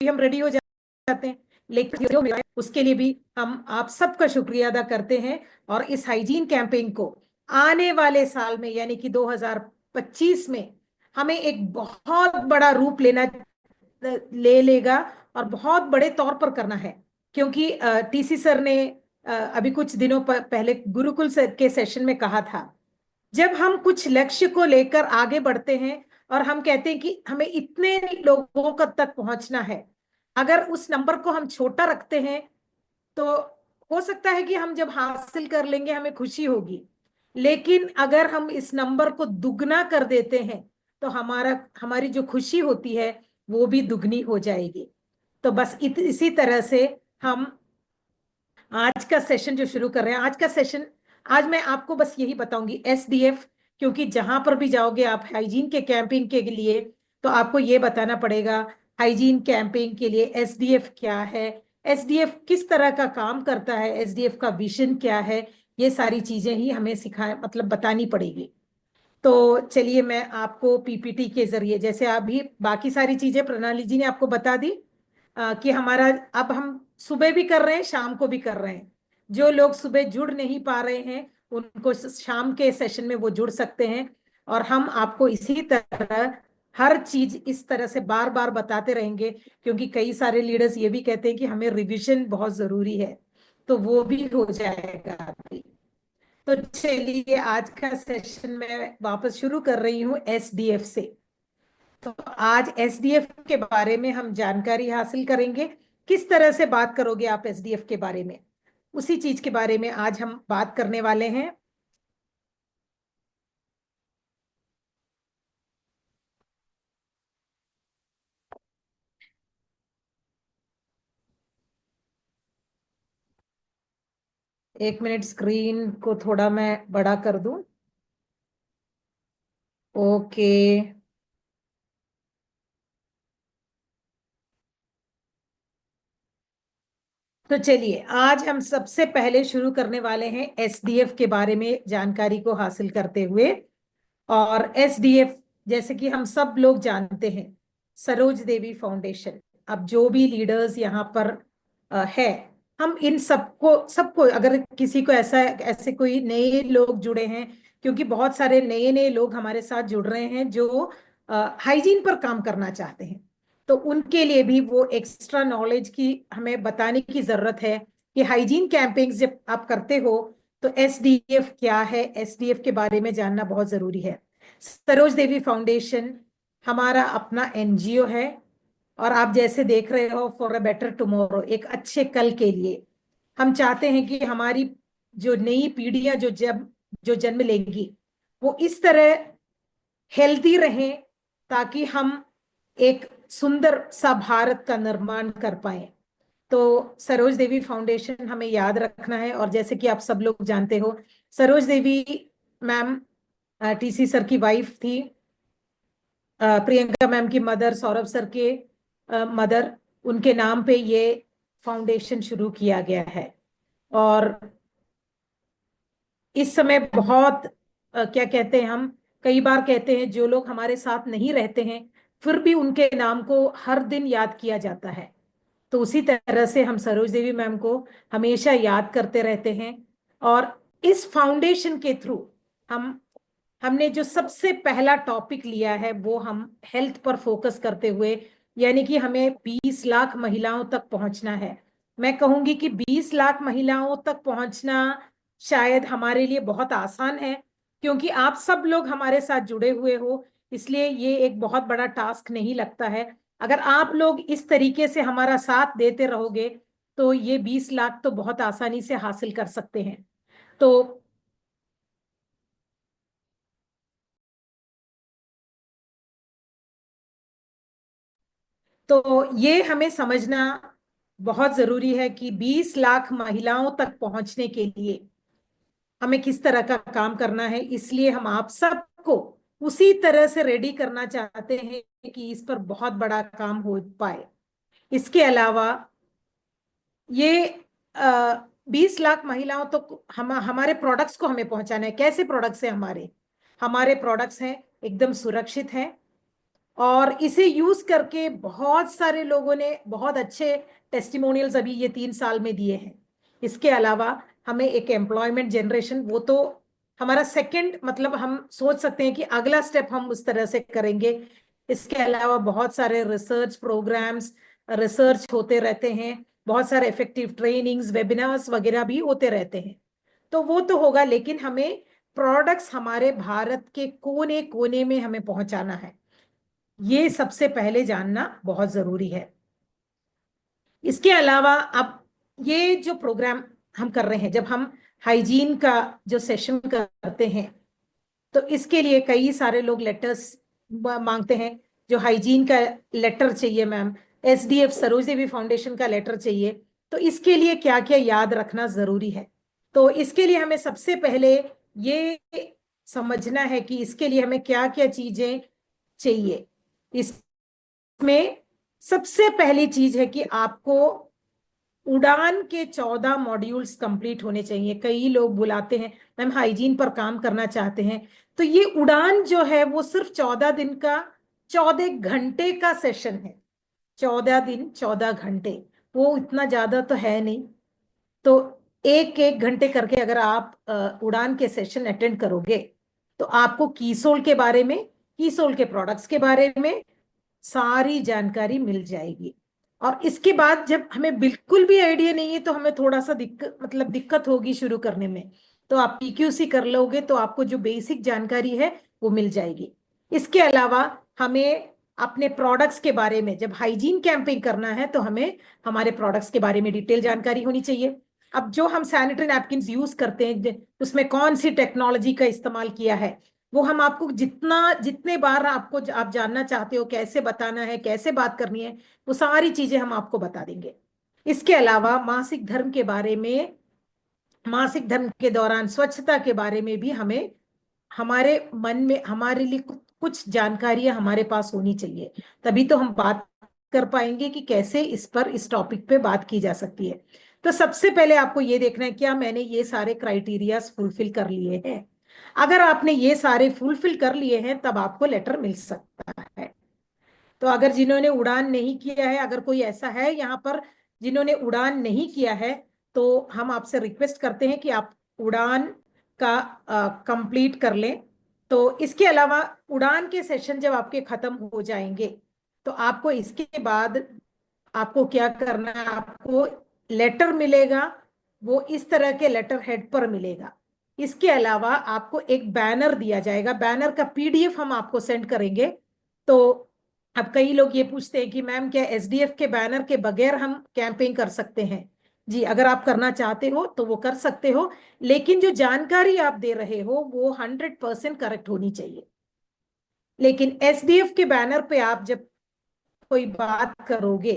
हम रेडी हो जाते हैं, लेकिन जो मिला है उसके लिए भी हम आप सबका शुक्रिया अदा करते हैं। और इस हाइजीन कैंपेन को आने वाले साल में यानी कि 2025 में हमें एक बहुत बड़ा रूप ले लेगा और बहुत बड़े तौर पर करना है। क्योंकि टीसी सर ने अभी कुछ दिनों पहले गुरुकुल के सेशन में कहा था, जब हम कुछ लक्ष्य को लेकर आगे बढ़ते हैं और हम कहते हैं कि हमें इतने लोगों तक पहुंचना है, अगर उस नंबर को हम छोटा रखते हैं तो हो सकता है कि हम जब हासिल कर लेंगे हमें खुशी होगी, लेकिन अगर हम इस नंबर को दुगना कर देते हैं तो हमारी जो खुशी होती है वो भी दुगनी हो जाएगी। तो बस इसी तरह से हम आज का सेशन जो शुरू कर रहे हैं, आज मैं आपको बस यही बताऊंगी एसडीएफ। क्योंकि जहां पर भी जाओगे आप हाइजीन के कैंपिंग के लिए, तो आपको ये बताना पड़ेगा हाइजीन कैंपिंग के लिए एसडीएफ क्या है, एसडीएफ किस तरह का काम करता है, एसडीएफ का विजन क्या है। ये सारी चीजें ही हमें मतलब बतानी पड़ेगी। तो चलिए मैं आपको पीपीटी के जरिए, जैसे अभी बाकी सारी चीजें प्रणाली जी ने आपको बता दी, कि हमारा अब हम सुबह भी कर रहे हैं शाम को भी कर रहे हैं। जो लोग सुबह जुड़ नहीं पा रहे हैं उनको शाम के सेशन में वो जुड़ सकते हैं। और हम आपको इसी तरह हर चीज इस तरह से बार बार बताते रहेंगे, क्योंकि कई सारे लीडर्स ये भी कहते हैं कि हमें रिवीजन बहुत जरूरी है, तो वो भी हो जाएगा अभी। तो चलिए आज का सेशन मैं वापस शुरू कर रही हूँ एसडीएफ से। तो आज एसडीएफ के बारे में हम जानकारी हासिल करेंगे। किस तरह से बात करोगे आप एसडीएफ के बारे में, उसी चीज के बारे में आज हम बात करने वाले हैं। एक मिनट, स्क्रीन को थोड़ा मैं बड़ा कर दूं। ओके। तो चलिए आज हम सबसे पहले शुरू करने वाले हैं एसडीएफ के बारे में जानकारी को हासिल करते हुए। और एसडीएफ जैसे कि हम सब लोग जानते हैं, सरोज देवी फाउंडेशन। अब जो भी लीडर्स यहाँ पर है, हम इन सबको अगर किसी को ऐसे कोई नए लोग जुड़े हैं, क्योंकि बहुत सारे नए नए लोग हमारे साथ जुड़ रहे हैं जो हाइजीन पर काम करना चाहते हैं, तो उनके लिए भी वो एक्स्ट्रा नॉलेज की हमें बताने की जरूरत है कि हाइजीन कैंपेन्स जब आप करते हो तो एसडीएफ क्या है, एसडीएफ के बारे में जानना बहुत जरूरी है। सरोज देवी फाउंडेशन हमारा अपना एनजीओ है। और आप जैसे देख रहे हो, फॉर अ बेटर टुमारो, एक अच्छे कल के लिए हम चाहते हैं कि हमारी जो नई पीढ़ियां जो जन्म लेंगी वो इस तरह हेल्दी रहें, ताकि हम एक सुंदर सा भारत का निर्माण कर पाए। तो सरोज देवी फाउंडेशन हमें याद रखना है। और जैसे कि आप सब लोग जानते हो, सरोज देवी मैम टीसी सर की वाइफ थी, प्रियंका मैम की मदर, सौरभ सर के मदर, उनके नाम पे ये फाउंडेशन शुरू किया गया है। और इस समय बहुत क्या कहते हैं, हम कई बार कहते हैं जो लोग हमारे साथ नहीं रहते हैं फिर भी उनके नाम को हर दिन याद किया जाता है। तो उसी तरह से हम सरोज देवी मैम को हमेशा याद करते रहते हैं। और इस फाउंडेशन के थ्रू हम हमने जो सबसे पहला टॉपिक लिया है वो हम हेल्थ पर फोकस करते हुए, यानी कि हमें 20 लाख महिलाओं तक पहुंचना है। मैं कहूंगी कि 20 लाख महिलाओं तक पहुंचना शायद हमारे लिए बहुत आसान है, क्योंकि आप सब लोग हमारे साथ जुड़े हुए हो, इसलिए ये एक बहुत बड़ा टास्क नहीं लगता है। अगर आप लोग इस तरीके से हमारा साथ देते रहोगे तो ये 20 लाख तो बहुत आसानी से हासिल कर सकते हैं। तो ये हमें समझना बहुत जरूरी है कि 20 लाख महिलाओं तक पहुंचने के लिए हमें किस तरह का काम करना है। इसलिए हम आप सबको उसी तरह से रेडी करना चाहते हैं कि इस पर बहुत बड़ा काम हो पाए। इसके अलावा ये 20 लाख महिलाओं तक हमारे प्रोडक्ट्स को हमें पहुंचाना है। कैसे प्रोडक्ट्स हैं हमारे हमारे प्रोडक्ट्स हैं, एकदम सुरक्षित हैं, और इसे यूज करके बहुत सारे लोगों ने बहुत अच्छे टेस्टिमोनियल्स अभी ये 3 साल में दिए हैं। इसके अलावा हमें एक एम्प्लॉयमेंट जनरेशन, वो तो हमारा सेकंड, मतलब हम सोच सकते हैं कि अगला स्टेप हम उस तरह से करेंगे। इसके अलावा बहुत सारे रिसर्च प्रोग्राम्स, रिसर्च होते रहते हैं, बहुत सारे इफेक्टिव ट्रेनिंग्स, वेबिनार्स वगैरह भी होते रहते हैं। तो वो तो होगा, लेकिन हमें प्रोडक्ट्स हमारे भारत के कोने कोने में हमें पहुंचाना है। ये सबसे पहले जानना बहुत जरूरी है। इसके अलावा अब ये जो प्रोग्राम हम कर रहे हैं, जब हम हाइजीन का जो सेशन करते हैं, तो इसके लिए कई सारे लोग लेटर्स मांगते हैं। जो हाइजीन का लेटर चाहिए मैम, एसडीएफ सरोज देवी फाउंडेशन का लेटर चाहिए। तो इसके लिए क्या क्या याद रखना जरूरी है? तो इसके लिए हमें सबसे पहले ये समझना है कि इसके लिए हमें क्या क्या चीजें चाहिए। इसमें सबसे पहली चीज है कि आपको उड़ान के 14 मॉड्यूल्स कंप्लीट होने चाहिए। कई लोग बुलाते हैं मैम हाइजीन पर काम करना चाहते हैं, तो ये उड़ान जो है वो सिर्फ 14 दिन का, 14 घंटे का सेशन है। 14 दिन 14 घंटे, वो इतना ज्यादा तो है नहीं। तो एक एक घंटे करके अगर आप उड़ान के सेशन अटेंड करोगे, तो आपको कीसोल के बारे में, कीसोल के प्रोडक्ट्स के बारे में सारी जानकारी मिल जाएगी। और इसके बाद जब हमें बिल्कुल भी आइडिया नहीं है, तो हमें थोड़ा सा दिक्कत होगी शुरू करने में। तो आप पीक्यूसी कर लोगे तो आपको जो बेसिक जानकारी है वो मिल जाएगी। इसके अलावा हमें अपने प्रोडक्ट्स के बारे में, जब हाइजीन कैंपिंग करना है तो हमें हमारे प्रोडक्ट्स के बारे में डिटेल जानकारी होनी चाहिए। अब जो हम सैनिटरी नैपकिन यूज करते हैं, उसमें कौन सी टेक्नोलॉजी का इस्तेमाल किया है, वो हम आपको जितने बार आपको आप जानना चाहते हो, कैसे बताना है, कैसे बात करनी है, वो सारी चीजें हम आपको बता देंगे। इसके अलावा मासिक धर्म के बारे में, मासिक धर्म के दौरान स्वच्छता के बारे में भी हमें, हमारे मन में हमारे लिए कुछ जानकारियां हमारे पास होनी चाहिए। तभी तो हम बात कर पाएंगे कि कैसे इस पर, इस टॉपिक पे बात की जा सकती है। तो सबसे पहले आपको ये देखना है क्या मैंने ये सारे क्राइटेरियाज फुलफिल कर लिए हैं। अगर आपने ये सारे फुलफिल कर लिए हैं, तब आपको लेटर मिल सकता है। तो अगर जिन्होंने उड़ान नहीं किया है, अगर कोई ऐसा है यहाँ पर जिन्होंने उड़ान नहीं किया है, तो हम आपसे रिक्वेस्ट करते हैं कि आप उड़ान का कंप्लीट कर लें। तो इसके अलावा उड़ान के सेशन जब आपके खत्म हो जाएंगे, तो आपको इसके बाद आपको क्या करना है, आपको लेटर मिलेगा। वो इस तरह के लेटर हेड पर मिलेगा। इसके अलावा आपको एक बैनर दिया जाएगा, बैनर का पीडीएफ हम आपको सेंड करेंगे। तो अब कई लोग ये पूछते हैं कि मैम क्या एसडीएफ के बैनर के बगैर हम कैंपेन कर सकते हैं? जी, अगर आप करना चाहते हो तो वो कर सकते हो, लेकिन जो जानकारी आप दे रहे हो वो 100% करेक्ट होनी चाहिए। लेकिन एसडीएफ के बैनर पे आप जब कोई बात करोगे,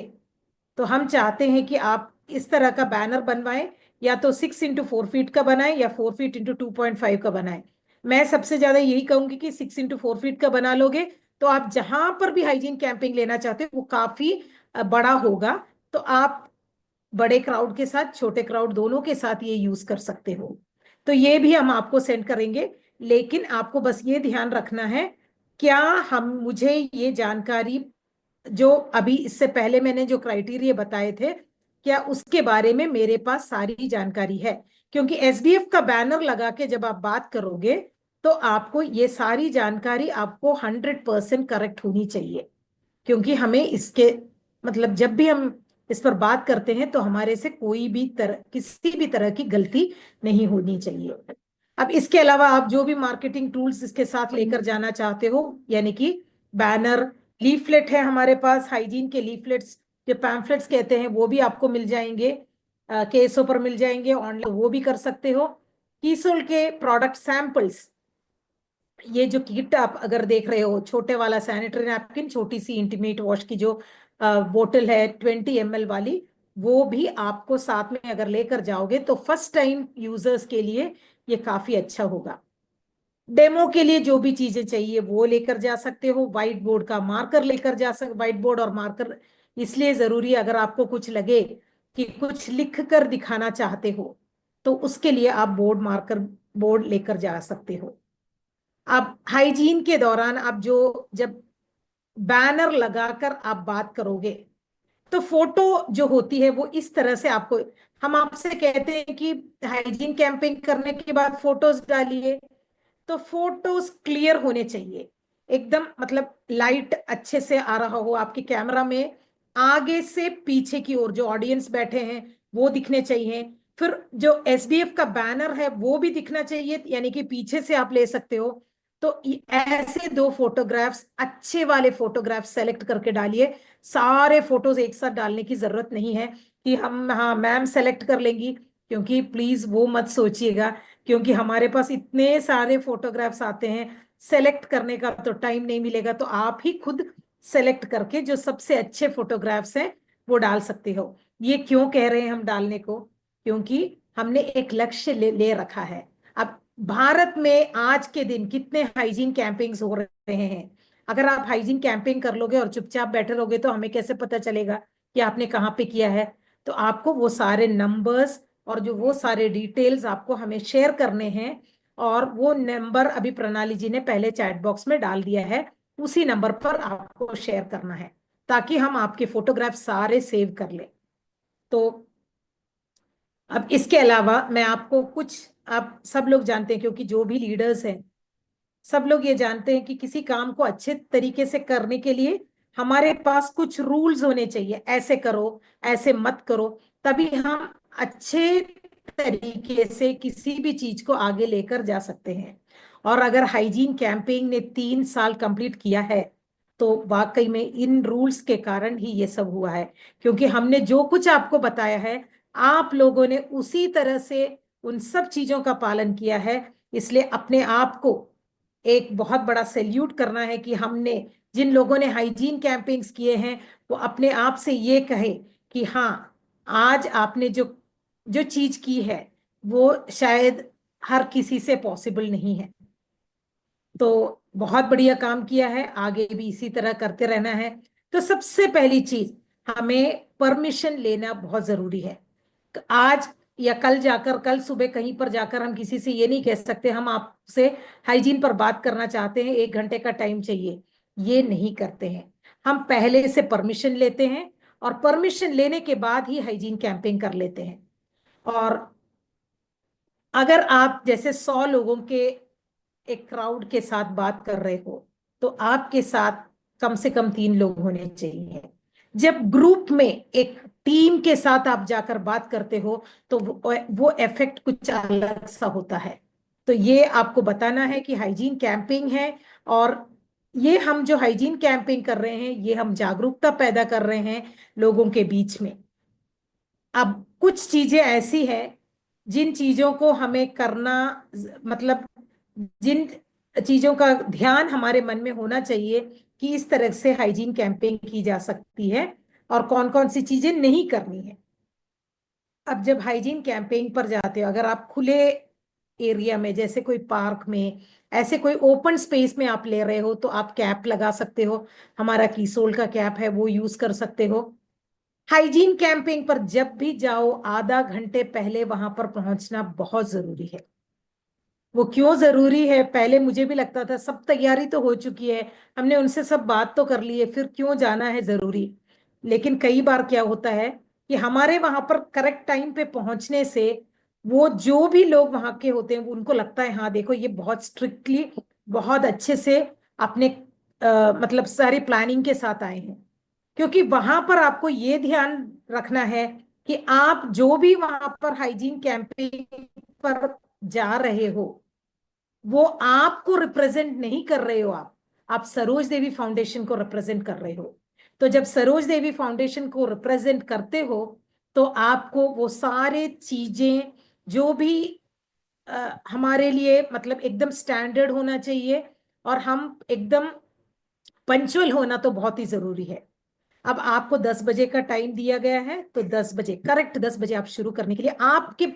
तो हम चाहते हैं कि आप इस तरह का बैनर बनवाएं, या तो 6x4 फीट का बनाएं या 4 फीट x 2.5 का बनाएं। मैं सबसे ज्यादा यही कहूंगी कि 6x4 फीट का बना लोगे, तो आप जहां पर भी हाइजीन कैंपिंग लेना चाहते हो वो काफी बड़ा होगा। तो आप बड़े क्राउड के साथ, छोटे क्राउड दोनों के साथ ये यूज कर सकते हो। तो ये भी हम आपको सेंड करेंगे। लेकिन आपको बस ये ध्यान रखना है, क्या हम, मुझे ये जानकारी जो अभी इससे पहले मैंने जो क्राइटेरिया बताए थे, क्या उसके बारे में मेरे पास सारी जानकारी है? क्योंकि एसडीएफ का बैनर लगा के जब आप बात करोगे, तो आपको ये सारी जानकारी आपको 100% करेक्ट होनी चाहिए। क्योंकि हमें इसके, मतलब जब भी हम इस पर बात करते हैं, तो हमारे से कोई भी तरह, किसी भी तरह की गलती नहीं होनी चाहिए। अब इसके अलावा आप जो भी मार्केटिंग टूल्स इसके साथ लेकर जाना चाहते हो, यानी कि बैनर, लीफलेट है हमारे पास, हाइजीन के लीफलेट्स, जो पैम्फलेट्स कहते हैं, वो भी आपको मिल जाएंगे, केसों पर मिल जाएंगे, ऑनलाइन वो भी कर सकते हो। कीसोल के प्रोडक्ट सैंपल्स, ये जो किट आप अगर देख रहे हो, छोटे वाला सैनिटरी नैपकिन, छोटी सी इंटीमेट वॉश की जो बोतल है 20 ml वाली, वो भी आपको साथ में अगर लेकर जाओगे तो फर्स्ट टाइम यूजर्स के लिए ये काफी अच्छा होगा। डेमो के लिए जो भी चीजें चाहिए वो लेकर जा सकते हो। व्हाइट बोर्ड का मार्कर लेकर जा सकते, व्हाइट बोर्ड और मार्कर इसलिए जरूरी है, अगर आपको कुछ लगे कि कुछ लिख कर दिखाना चाहते हो, तो उसके लिए आप बोर्ड, मार्कर बोर्ड लेकर जा सकते हो। अब हाइजीन के दौरान आप जो, जब बैनर लगाकर आप बात करोगे तो फोटो जो होती है वो इस तरह से आपको, हम आपसे कहते हैं कि हाइजीन कैंपेन करने के बाद फोटोज डालिए, तो फोटोज क्लियर होने चाहिए एकदम, मतलब लाइट अच्छे से आ रहा हो आपके कैमरा में, आगे से पीछे की ओर जो ऑडियंस बैठे हैं वो दिखने चाहिए। फिर जो एसडीएफ का बैनर है वो भी दिखना चाहिए, यानी कि पीछे से आप ले सकते हो। तो ऐसे दो फोटोग्राफ्स, अच्छे वाले फोटोग्राफ्स सेलेक्ट करके डालिए। सारे फोटोज एक साथ डालने की जरूरत नहीं है कि हम, हाँ मैम सेलेक्ट कर लेंगी, क्योंकि प्लीज वो मत सोचिएगा, क्योंकि हमारे पास इतने सारे फोटोग्राफ्स आते हैं, सेलेक्ट करने का तो टाइम नहीं मिलेगा। तो आप ही खुद सेलेक्ट करके जो सबसे अच्छे फोटोग्राफ्स हैं वो डाल सकते हो। ये क्यों कह रहे हैं हम डालने को, क्योंकि हमने एक लक्ष्य ले रखा है। अब भारत में आज के दिन कितने हाइजीन कैंपेन्स हो रहे हैं, अगर आप हाइजीन कैंपेन कर लोगे और चुपचाप बैठे रहोगे तो हमें कैसे पता चलेगा कि आपने कहाँ पे किया है। तो आपको वो सारे नंबर्स और जो वो सारे डिटेल्स आपको हमें शेयर करने हैं, और वो नंबर अभी प्रणाली जी ने पहले चैट बॉक्स में डाल दिया है, उसी नंबर पर आपको शेयर करना है, ताकि हम आपके फोटोग्राफ सारे सेव कर लें। तो अब इसके अलावा मैं आपको कुछ, आप सब लोग जानते हैं क्योंकि जो भी लीडर्स हैं सब लोग ये जानते हैं कि किसी काम को अच्छे तरीके से करने के लिए हमारे पास कुछ रूल्स होने चाहिए, ऐसे करो ऐसे मत करो, तभी हम अच्छे तरीके से किसी भी चीज को आगे लेकर जा सकते हैं। और अगर हाइजीन कैंपेन ने 3 साल कंप्लीट किया है तो वाकई में इन रूल्स के कारण ही ये सब हुआ है, क्योंकि हमने जो कुछ आपको बताया है आप लोगों ने उसी तरह से उन सब चीजों का पालन किया है। इसलिए अपने आप को एक बहुत बड़ा सैल्यूट करना है कि हमने, जिन लोगों ने हाइजीन कैंपेन्स किए हैं वो अपने आप से ये कहे कि हाँ, आज आपने जो जो चीज की है वो शायद हर किसी से पॉसिबल नहीं है। तो बहुत बढ़िया काम किया है, आगे भी इसी तरह करते रहना है। तो सबसे पहली चीज, हमें परमिशन लेना बहुत जरूरी है। आज या कल जाकर, कल सुबह कहीं पर जाकर हम किसी से ये नहीं कह सकते हम आपसे हाइजीन पर बात करना चाहते हैं, 1 घंटे का टाइम चाहिए, ये नहीं करते हैं। हम पहले से परमिशन लेते हैं और परमिशन लेने के बाद ही हाइजीन कैंपेन कर लेते हैं। और अगर आप जैसे 100 लोगों के एक क्राउड के साथ बात कर रहे हो तो आपके साथ कम से कम 3 लोग होने चाहिए। जब ग्रुप में एक टीम के साथ आप जाकर बात करते हो तो वो इफेक्ट कुछ अलग सा होता है। तो ये आपको बताना है कि हाइजीन कैंपिंग है, और ये हम जो हाइजीन कैंपिंग कर रहे हैं ये हम जागरूकता पैदा कर रहे हैं लोगों के बीच में। अब कुछ चीजें ऐसी है जिन चीजों को हमें करना, मतलब जिन चीजों का ध्यान हमारे मन में होना चाहिए कि इस तरह से हाइजीन कैंपेन की जा सकती है और कौन कौन सी चीजें नहीं करनी है। अब जब हाइजीन कैंपेन पर जाते हो, अगर आप खुले एरिया में जैसे कोई पार्क में, ऐसे कोई ओपन स्पेस में आप ले रहे हो तो आप कैप लगा सकते हो, हमारा कीसोल का कैप है वो यूज कर सकते हो। हाइजीन कैंपेन पर जब भी जाओ आधा घंटे पहले वहां पर पहुंचना बहुत जरूरी है। वो क्यों जरूरी है, पहले मुझे भी लगता था सब तैयारी तो हो चुकी है, हमने उनसे सब बात तो कर ली है, फिर क्यों जाना है जरूरी। लेकिन कई बार क्या होता है कि हमारे वहां पर करेक्ट टाइम पे पहुंचने से वो जो भी लोग वहां के होते हैं उनको लगता है हाँ देखो ये बहुत स्ट्रिक्टली, बहुत अच्छे से अपने मतलब सारी प्लानिंग के साथ आए हैं। क्योंकि वहां पर आपको ये ध्यान रखना है कि आप जो भी वहां पर हाइजीन कैंपेन पर जा रहे हो वो आपको रिप्रेजेंट नहीं कर रहे हो, आप सरोज देवी फाउंडेशन को रिप्रेजेंट कर रहे हो। तो जब सरोज देवी फाउंडेशन को रिप्रेजेंट करते हो तो आपको वो सारे चीजें जो भी हमारे लिए मतलब एकदम स्टैंडर्ड होना चाहिए, और हम एकदम पंचुअल होना तो बहुत ही जरूरी है। अब आपको 10 बजे का टाइम दिया गया है तो 10 बजे, करेक्ट 10 बजे आप शुरू करने के लिए, आपके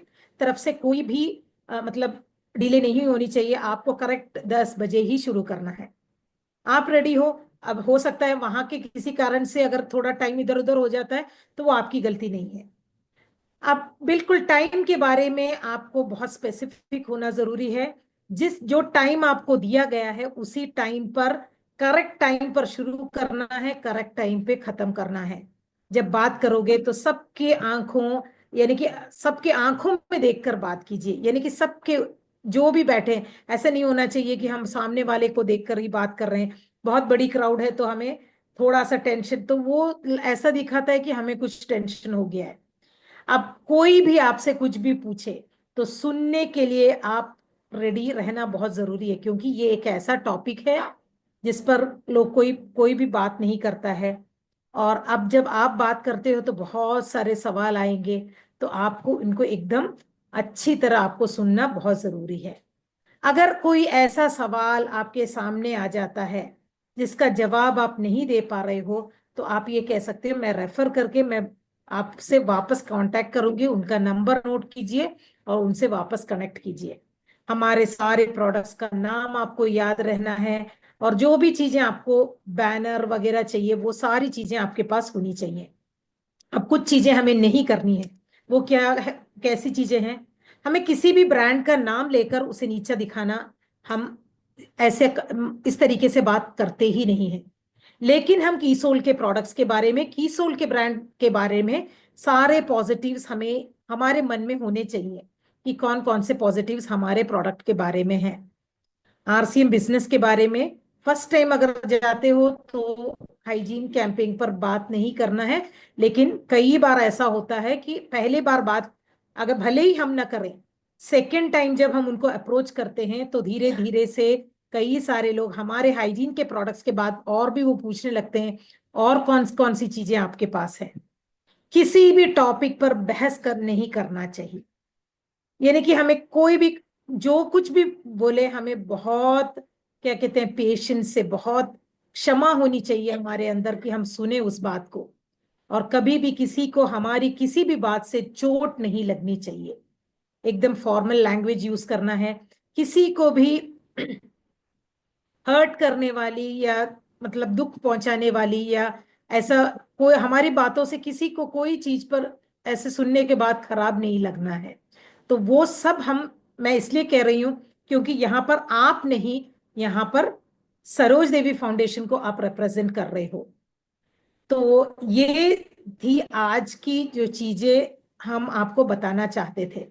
तरफ से कोई भी मतलब डिले नहीं होनी चाहिए, आपको करेक्ट 10 बजे ही शुरू करना है। आप रेडी हो। अब हो सकता है वहां के किसी कारण से अगर थोड़ा टाइम इधर उधर हो जाता है तो वो आपकी गलती नहीं है। अब बिल्कुल टाइम के बारे में आपको बहुत स्पेसिफिक होना जरूरी है। जिस जो टाइम आपको दिया गया है उसी टाइम पर करेक्ट टाइम पर शुरू करना है, करेक्ट टाइम पे खत्म करना है। जब बात करोगे तो सबके आंखों, यानी कि सबके आंखों में देखकर बात कीजिए, यानी कि सबके जो भी बैठे हैं, ऐसा नहीं होना चाहिए कि हम सामने वाले को देखकर ही बात कर रहे हैं। बहुत बड़ी क्राउड है तो हमें थोड़ा सा टेंशन, तो वो ऐसा दिखाता है कि हमें कुछ टेंशन हो गया है। अब कोई भी आपसे कुछ भी पूछे तो सुनने के लिए आप रेडी रहना बहुत जरूरी है, क्योंकि ये एक ऐसा टॉपिक है जिस पर लोग कोई कोई भी बात नहीं करता है। और अब जब आप बात करते हो तो बहुत सारे सवाल आएंगे, तो आपको इनको एकदम अच्छी तरह आपको सुनना बहुत जरूरी है। अगर कोई ऐसा सवाल आपके सामने आ जाता है जिसका जवाब आप नहीं दे पा रहे हो, तो आप ये कह सकते हो मैं रेफर करके मैं आपसे वापस कांटेक्ट करूंगी, उनका नंबर नोट कीजिए और उनसे वापस कनेक्ट कीजिए। हमारे सारे प्रोडक्ट्स का नाम आपको याद रहना है, और जो भी चीजें आपको बैनर वगैरह चाहिए वो सारी चीजें आपके पास होनी चाहिए। अब कुछ चीजें हमें नहीं करनी है, वो क्या है, कैसी चीजें हैं? हमें किसी भी ब्रांड का नाम लेकर उसे नीचा दिखाना, हम ऐसे इस तरीके से बात करते ही नहीं है। लेकिन हम कीसोल के प्रोडक्ट्स के बारे में, कीसोल के ब्रांड के बारे में सारे पॉजिटिव्स हमें हमारे मन में होने चाहिए कि कौन कौन से पॉजिटिव्स हमारे प्रोडक्ट के बारे में हैं। आरसीएम बिजनेस के बारे में फर्स्ट टाइम अगर जाते हो तो हाइजीन कैंपेन पर बात नहीं करना है। लेकिन कई बार ऐसा होता है कि पहले बार बात अगर भले ही हम ना करें, सेकेंड टाइम जब हम उनको अप्रोच करते हैं तो धीरे धीरे से कई सारे लोग हमारे हाइजीन के प्रोडक्ट्स के बाद और भी वो पूछने लगते हैं और कौन कौन सी चीजें आपके पास है। किसी भी टॉपिक पर बहस कर नहीं करना चाहिए, यानी कि हमें कोई भी जो कुछ भी बोले, हमें बहुत क्या कहते हैं पेशेंस से, बहुत क्षमा होनी चाहिए हमारे अंदर कि हम सुने उस बात को। और कभी भी किसी को हमारी किसी भी बात से चोट नहीं लगनी चाहिए, एकदम फॉर्मल लैंग्वेज यूज करना है। किसी को भी हर्ट करने वाली या मतलब दुख पहुंचाने वाली या ऐसा कोई हमारी बातों से किसी को कोई चीज पर ऐसे सुनने के बाद खराब नहीं लगना है। तो वो सब हम, मैं इसलिए कह रही हूं क्योंकि यहां पर आप नहीं, यहां पर सरोज देवी फाउंडेशन को आप रिप्रेजेंट कर रहे हो। तो ये थी आज की जो चीजें हम आपको बताना चाहते थे।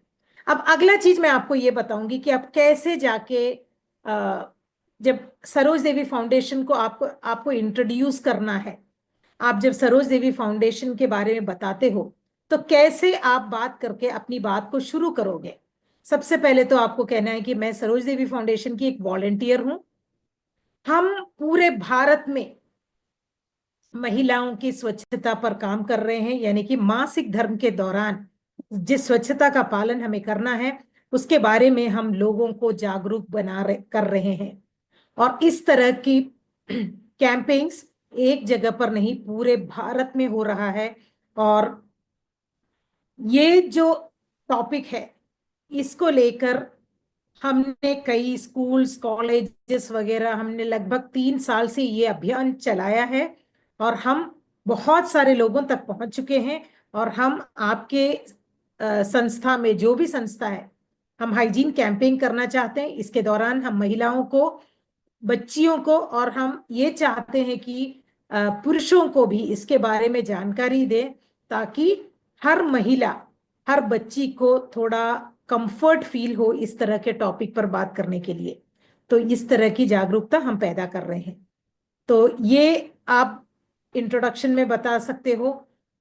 अब अगला चीज मैं आपको ये बताऊंगी कि आप कैसे जाके जब सरोज देवी फाउंडेशन को आपको आपको इंट्रोड्यूस करना है, आप जब सरोज देवी फाउंडेशन के बारे में बताते हो तो कैसे आप बात करके अपनी बात को शुरू करोगे। सबसे पहले तो आपको कहना है कि मैं सरोज देवी फाउंडेशन की एक वॉलेंटियर हूं। हम पूरे भारत में महिलाओं की स्वच्छता पर काम कर रहे हैं, यानी कि मासिक धर्म के दौरान जिस स्वच्छता का पालन हमें करना है उसके बारे में हम लोगों को जागरूक कर रहे हैं। और इस तरह की कैंपेन्स एक जगह पर नहीं, पूरे भारत में हो रहा है। और ये जो टॉपिक है इसको लेकर हमने कई स्कूल्स कॉलेजेस वगैरह, हमने लगभग 3 साल से ये अभियान चलाया है और हम बहुत सारे लोगों तक पहुंच चुके हैं। और हम आपके संस्था में जो भी संस्था है, हम हाइजीन कैंपेन करना चाहते हैं। इसके दौरान हम महिलाओं को, बच्चियों को, और हम ये चाहते हैं कि पुरुषों को भी इसके बारे में जानकारी दें, ताकि हर महिला, हर बच्ची को थोड़ा कंफर्ट फील हो इस तरह के टॉपिक पर बात करने के लिए। तो इस तरह की जागरूकता हम पैदा कर रहे हैं। तो ये आप इंट्रोडक्शन में बता सकते हो।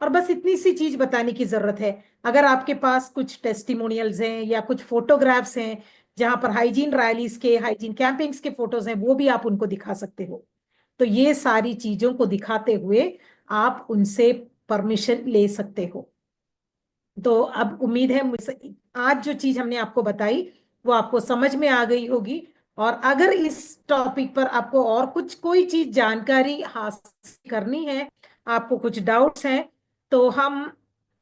और बस इतनी सी चीज बताने की जरूरत है, अगर आपके पास कुछ टेस्टिमोनियल्स हैं या कुछ फोटोग्राफ्स हैं जहां पर हाइजीन रैलीज के, हाइजीन कैंपेन्स के फोटोज हैं, वो भी आप उनको दिखा सकते हो। तो ये सारी चीजों को दिखाते हुए आप उनसे परमिशन ले सकते हो। तो अब उम्मीद है मुझसे आज जो चीज हमने आपको बताई वो आपको समझ में आ गई होगी। और अगर इस टॉपिक पर आपको और कुछ कोई चीज जानकारी हासिल करनी है, आपको कुछ डाउट्स हैं, तो हम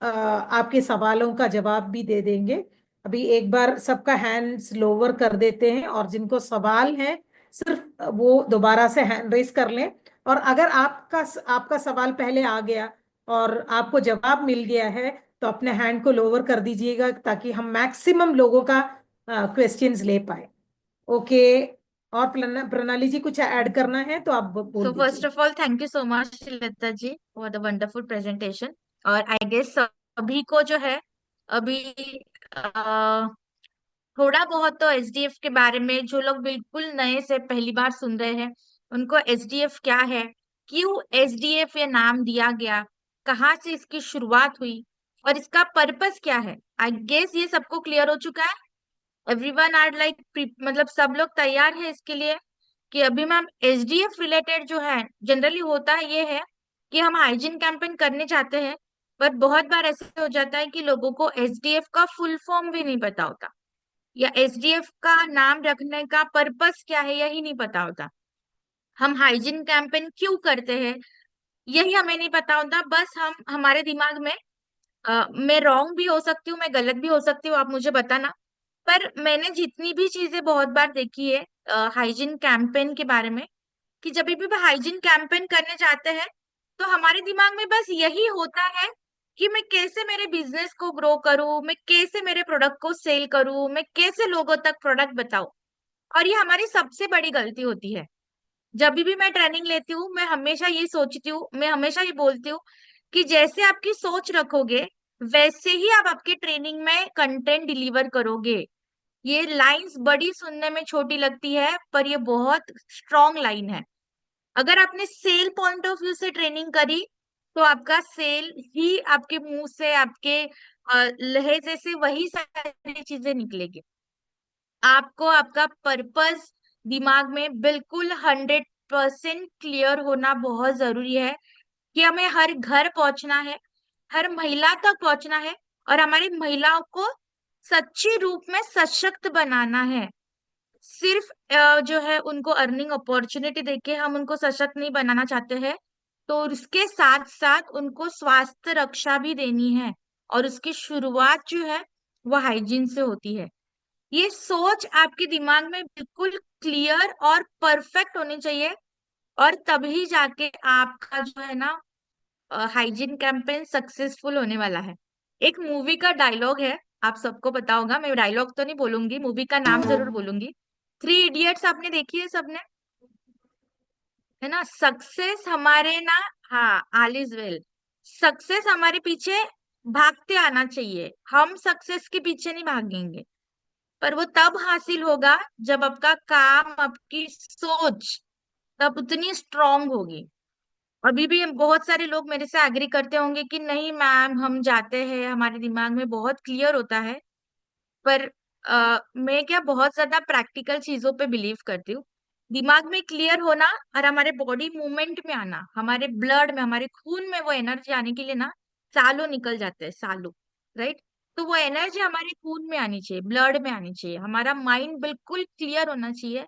आपके सवालों का जवाब भी दे देंगे। अभी एक बार सबका हैंड्स लोअर कर देते हैं, और जिनको सवाल है सिर्फ वो दोबारा से हैंड रेस कर लें। और अगर आपका आपका सवाल पहले आ गया और आपको जवाब मिल गया है तो अपने हैंड को लोअर कर दीजिएगा, ताकि हम मैक्सिमम लोगों का क्वेश्चंस ले पाए। ओके। और प्रणाली जी कुछ ऐड करना है तो आप बोल सो फर्स्ट दीजिए। Of all thank you so much Lata ji for the wonderful presentation. और आई गेस सभी को जो है अभी थोड़ा बहुत तो एसडीएफ के बारे में, जो लोग बिल्कुल नए से पहली बार सुन रहे हैं उनको एसडीएफ क्या है, क्यों एसडीएफ ये नाम दिया गया, कहाँ से इसकी शुरुआत हुई और इसका पर्पस क्या है, आई गेस ये सबको क्लियर हो चुका है। एवरीवन आर लाइक मतलब सब लोग तैयार है इसके लिए कि अभी मैम एसडीएफ रिलेटेड जो है जनरली होता है ये है कि हम हाइजीन कैंपेन करने चाहते हैं, पर बहुत बार ऐसे हो जाता है कि लोगों को एसडीएफ का फुल फॉर्म भी नहीं पता होता, या एसडीएफ का नाम रखने का पर्पस क्या है यही नहीं पता होता। हम हाइजीन कैंपेन क्यों करते हैं यही हमें नहीं पता होता। बस हम हमारे दिमाग में मैं रॉन्ग भी हो सकती हूँ, मैं गलत भी हो सकती हूँ, आप मुझे बताना। पर मैंने जितनी भी चीजें बहुत बार देखी है हाइजीन कैंपेन के बारे में, कि जब भी हाइजीन कैंपेन करने जाते हैं तो हमारे दिमाग में बस यही होता है कि मैं कैसे मेरे बिजनेस को ग्रो करूं, मैं कैसे मेरे प्रोडक्ट को सेल करूं, मैं कैसे लोगों तक प्रोडक्ट बताऊं। और ये हमारी सबसे बड़ी गलती होती है। जब भी मैं ट्रेनिंग लेती हूँ मैं हमेशा ये सोचती हूँ, मैं हमेशा ये बोलती हूँ कि जैसे आपकी सोच रखोगे वैसे ही आप आपके ट्रेनिंग में कंटेंट डिलीवर करोगे। ये लाइंस बड़ी सुनने में छोटी लगती है पर ये बहुत स्ट्रॉन्ग लाइन है। अगर आपने सेल पॉइंट ऑफ व्यू से ट्रेनिंग करी तो आपका सेल ही आपके मुंह से, आपके लहजे से वही सारी चीजें निकलेगी। आपको आपका पर्पस दिमाग में बिल्कुल 100% क्लियर होना बहुत जरूरी है कि हमें हर घर पहुंचना है, हर महिला तक पहुंचना है और हमारी महिलाओं को सच्ची रूप में सशक्त बनाना है। सिर्फ जो है उनको अर्निंग अपॉर्चुनिटी देके हम उनको सशक्त नहीं बनाना चाहते हैं, तो उसके साथ साथ उनको स्वास्थ्य रक्षा भी देनी है। और उसकी शुरुआत जो है वो हाइजीन से होती है। ये सोच आपके दिमाग में बिल्कुल क्लियर और परफेक्ट होनी चाहिए, और तभी जाके आपका जो है ना हाइजीन कैंपेन सक्सेसफुल होने वाला है। एक मूवी का डायलॉग है, आप सबको पता होगा, मैं डायलॉग तो नहीं बोलूंगी, मूवी का नाम जरूर बोलूंगी। थ्री इडियट्स आपने देखी है सबने, है ना? सक्सेस हमारे ना, हाँ ऑल इज वेल, सक्सेस हमारे पीछे भागते आना चाहिए, हम सक्सेस के पीछे नहीं भागेंगे। पर वो तब हासिल होगा जब आपका काम, आपकी सोच तब उतनी स्ट्रांग होगी। अभी भी बहुत सारे लोग मेरे से एग्री करते होंगे कि नहीं मैम हम जाते हैं हमारे दिमाग में बहुत क्लियर होता है, पर मैं क्या बहुत ज्यादा प्रैक्टिकल चीजों पे बिलीव करती हूँ। दिमाग में क्लियर होना और हमारे बॉडी मूवमेंट में आना, हमारे ब्लड में, हमारे खून में वो एनर्जी आने के लिए ना सालों निकल जाते हैं, सालों। राइट? तो वो एनर्जी हमारे खून में आनी चाहिए, ब्लड में आनी चाहिए, हमारा माइंड बिल्कुल क्लियर होना चाहिए।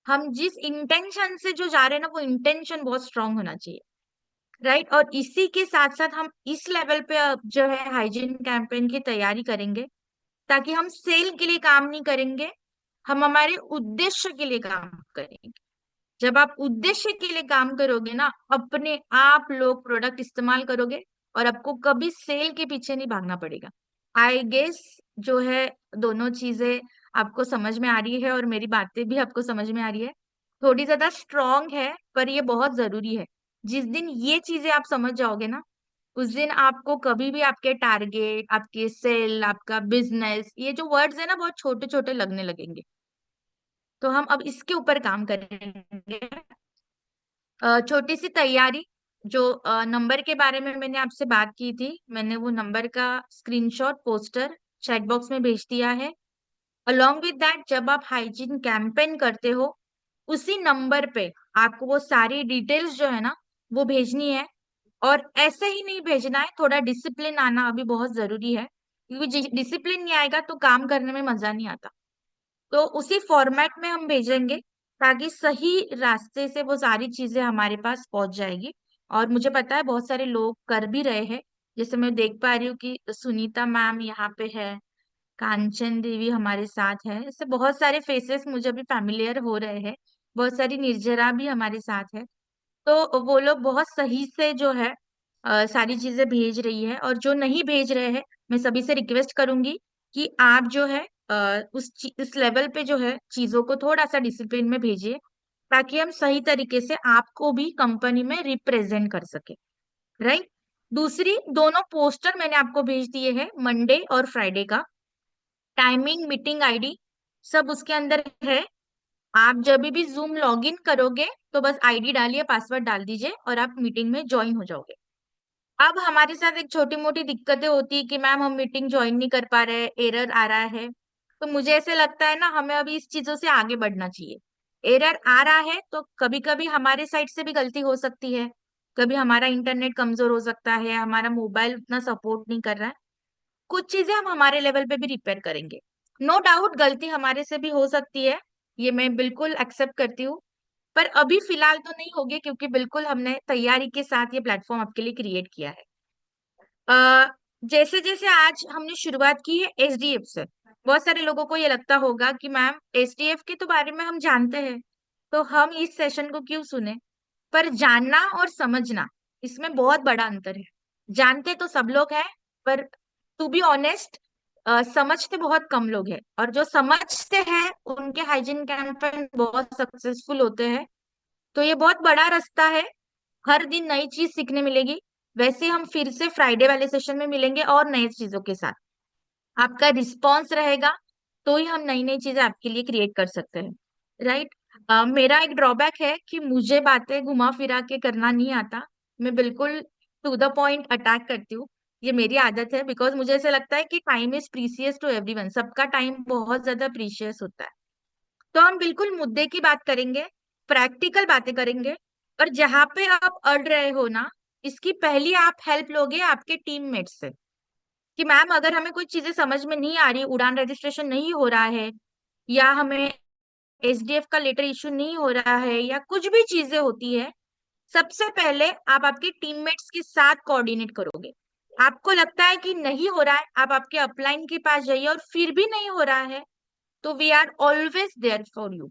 हम जिस इंटेंशन से जो जा रहे हैं ना वो इंटेंशन बहुत स्ट्रांग होना चाहिए। राइट? और इसी के साथ साथ हम इस लेवल पे अब जो है हाइजीन कैंपेन की तैयारी करेंगे, ताकि हम सेल के लिए काम नहीं करेंगे, हम हमारे उद्देश्य के लिए काम करेंगे। जब आप उद्देश्य के लिए काम करोगे ना, अपने आप लोग प्रोडक्ट इस्तेमाल करोगे और आपको कभी सेल के पीछे नहीं भागना पड़ेगा। आई गेस जो है दोनों चीजें आपको समझ में आ रही है और मेरी बातें भी आपको समझ में आ रही है। थोड़ी ज्यादा स्ट्रॉन्ग है पर ये बहुत जरूरी है। जिस दिन ये चीजें आप समझ जाओगे ना, उस दिन आपको कभी भी आपके टारगेट, आपके सेल, आपका बिजनेस, ये जो वर्ड्स है ना बहुत छोटे छोटे लगने लगेंगे। तो हम अब इसके ऊपर काम करेंगे। छोटी सी तैयारी, जो नंबर के बारे में मैंने आपसे बात की थी, मैंने वो नंबर का स्क्रीनशॉट पोस्टर चैट बॉक्स में भेज दिया है। अलोंग विद दैट, जब आप हाइजीन कैंपेन करते हो उसी नंबर पे आपको वो सारी डिटेल्स जो है ना वो भेजनी है। और ऐसे ही नहीं भेजना है, थोड़ा डिसिप्लिन आना अभी बहुत जरूरी है, क्योंकि डिसिप्लिन नहीं आएगा तो काम करने में मजा नहीं आता। तो उसी फॉर्मेट में हम भेजेंगे ताकि सही रास्ते से वो सारी चीजें हमारे पास पहुंच जाएगी। और मुझे पता है बहुत सारे लोग कर भी रहे हैं, जैसे मैं देख पा रही हूँ कि सुनीता मैम यहाँ पे है, कांचन देवी हमारे साथ है, ऐसे बहुत सारे फेसेस मुझे भी फैमिलियर हो रहे हैं। बहुत सारी निर्जरा भी हमारे साथ है। तो वो लोग बहुत सही से जो है सारी चीजें भेज रही है, और जो नहीं भेज रहे हैं मैं सभी से रिक्वेस्ट करूंगी कि आप जो है इस लेवल पे जो है चीजों को थोड़ा सा डिसिप्लिन में भेजिए, ताकि हम सही तरीके से आपको भी कंपनी में रिप्रेजेंट कर सके, राइट। दूसरी, दोनों पोस्टर मैंने आपको भेज दिए हैं, मंडे और फ्राइडे का। टाइमिंग, मीटिंग आईडी सब उसके अंदर है। आप जब भी जूम लॉग इन करोगे तो बस आईडी डालिए, पासवर्ड डाल दीजिए और आप मीटिंग में ज्वाइन हो जाओगे। अब हमारे साथ एक छोटी मोटी दिक्कतें होती है कि मैम हम मीटिंग ज्वाइन नहीं कर पा रहे, एरर आ रहा है। तो मुझे ऐसे लगता है ना, हमें अभी इस चीजों से आगे बढ़ना चाहिए। एरर आ रहा है तो कभी कभी हमारे साइड से भी गलती हो सकती है, कभी हमारा इंटरनेट कमजोर हो सकता है, हमारा मोबाइल उतना सपोर्ट नहीं कर रहा है। कुछ चीजें हम हमारे लेवल पे भी रिपेयर करेंगे। नो डाउट गलती हमारे से भी हो सकती है, ये मैं बिल्कुल एक्सेप्ट करती हूँ। पर अभी फिलहाल तो नहीं होगी, क्योंकि बिल्कुल हमने तैयारी के साथ ये प्लेटफॉर्म आपके लिए क्रिएट किया है। अ, जैसे जैसे आज हमने शुरुआत की है एसडीएफ से, बहुत सारे लोगों को ये लगता होगा कि मैम एसडीएफ के तो बारे में हम जानते हैं, तो हम इस सेशन को क्यों सुने। पर जानना और समझना, इसमें बहुत बड़ा अंतर है। जानते तो सब लोग हैं, पर टू बी ऑनेस्ट समझते बहुत कम लोग हैं, और जो समझते हैं उनके हाइजीन कैंपेन बहुत सक्सेसफुल होते हैं। तो ये बहुत बड़ा रास्ता है, हर दिन नई चीज सीखने मिलेगी। वैसे हम फिर से फ्राइडे वाले सेशन में मिलेंगे और नई चीजों के साथ। आपका रिस्पॉन्स रहेगा तो ही हम नई नई चीजें आपके लिए क्रिएट कर सकते हैं, राइट। मेरा एक ड्रॉबैक है कि मुझे बातें घुमा फिरा के करना नहीं आता। मैं बिल्कुल टू द पॉइंट अटैक करती हूँ, ये मेरी आदत है। बिकॉज मुझे ऐसा लगता है कि time is precious to everyone, सबका टाइम बहुत ज्यादा प्रीशियस होता है। तो हम बिल्कुल मुद्दे की बात करेंगे, प्रैक्टिकल बातें करेंगे। और जहां पे आप अड़ रहे हो ना, इसकी पहली आप हेल्प लोगे आपके टीममेट से, कि मैम अगर हमें कोई चीजें समझ में नहीं आ रही, उड़ान रजिस्ट्रेशन नहीं हो रहा है, या हमें एसडीएफ का लेटर इशू नहीं हो रहा है, या कुछ भी चीजें होती है, सबसे पहले आप आपके टीममेट्स के साथ कोऑर्डिनेट करोगे। आपको लगता है कि नहीं हो रहा है, आप आपके अपलाइन के पास जाइए, और फिर भी नहीं हो रहा है, तो we are always there for you.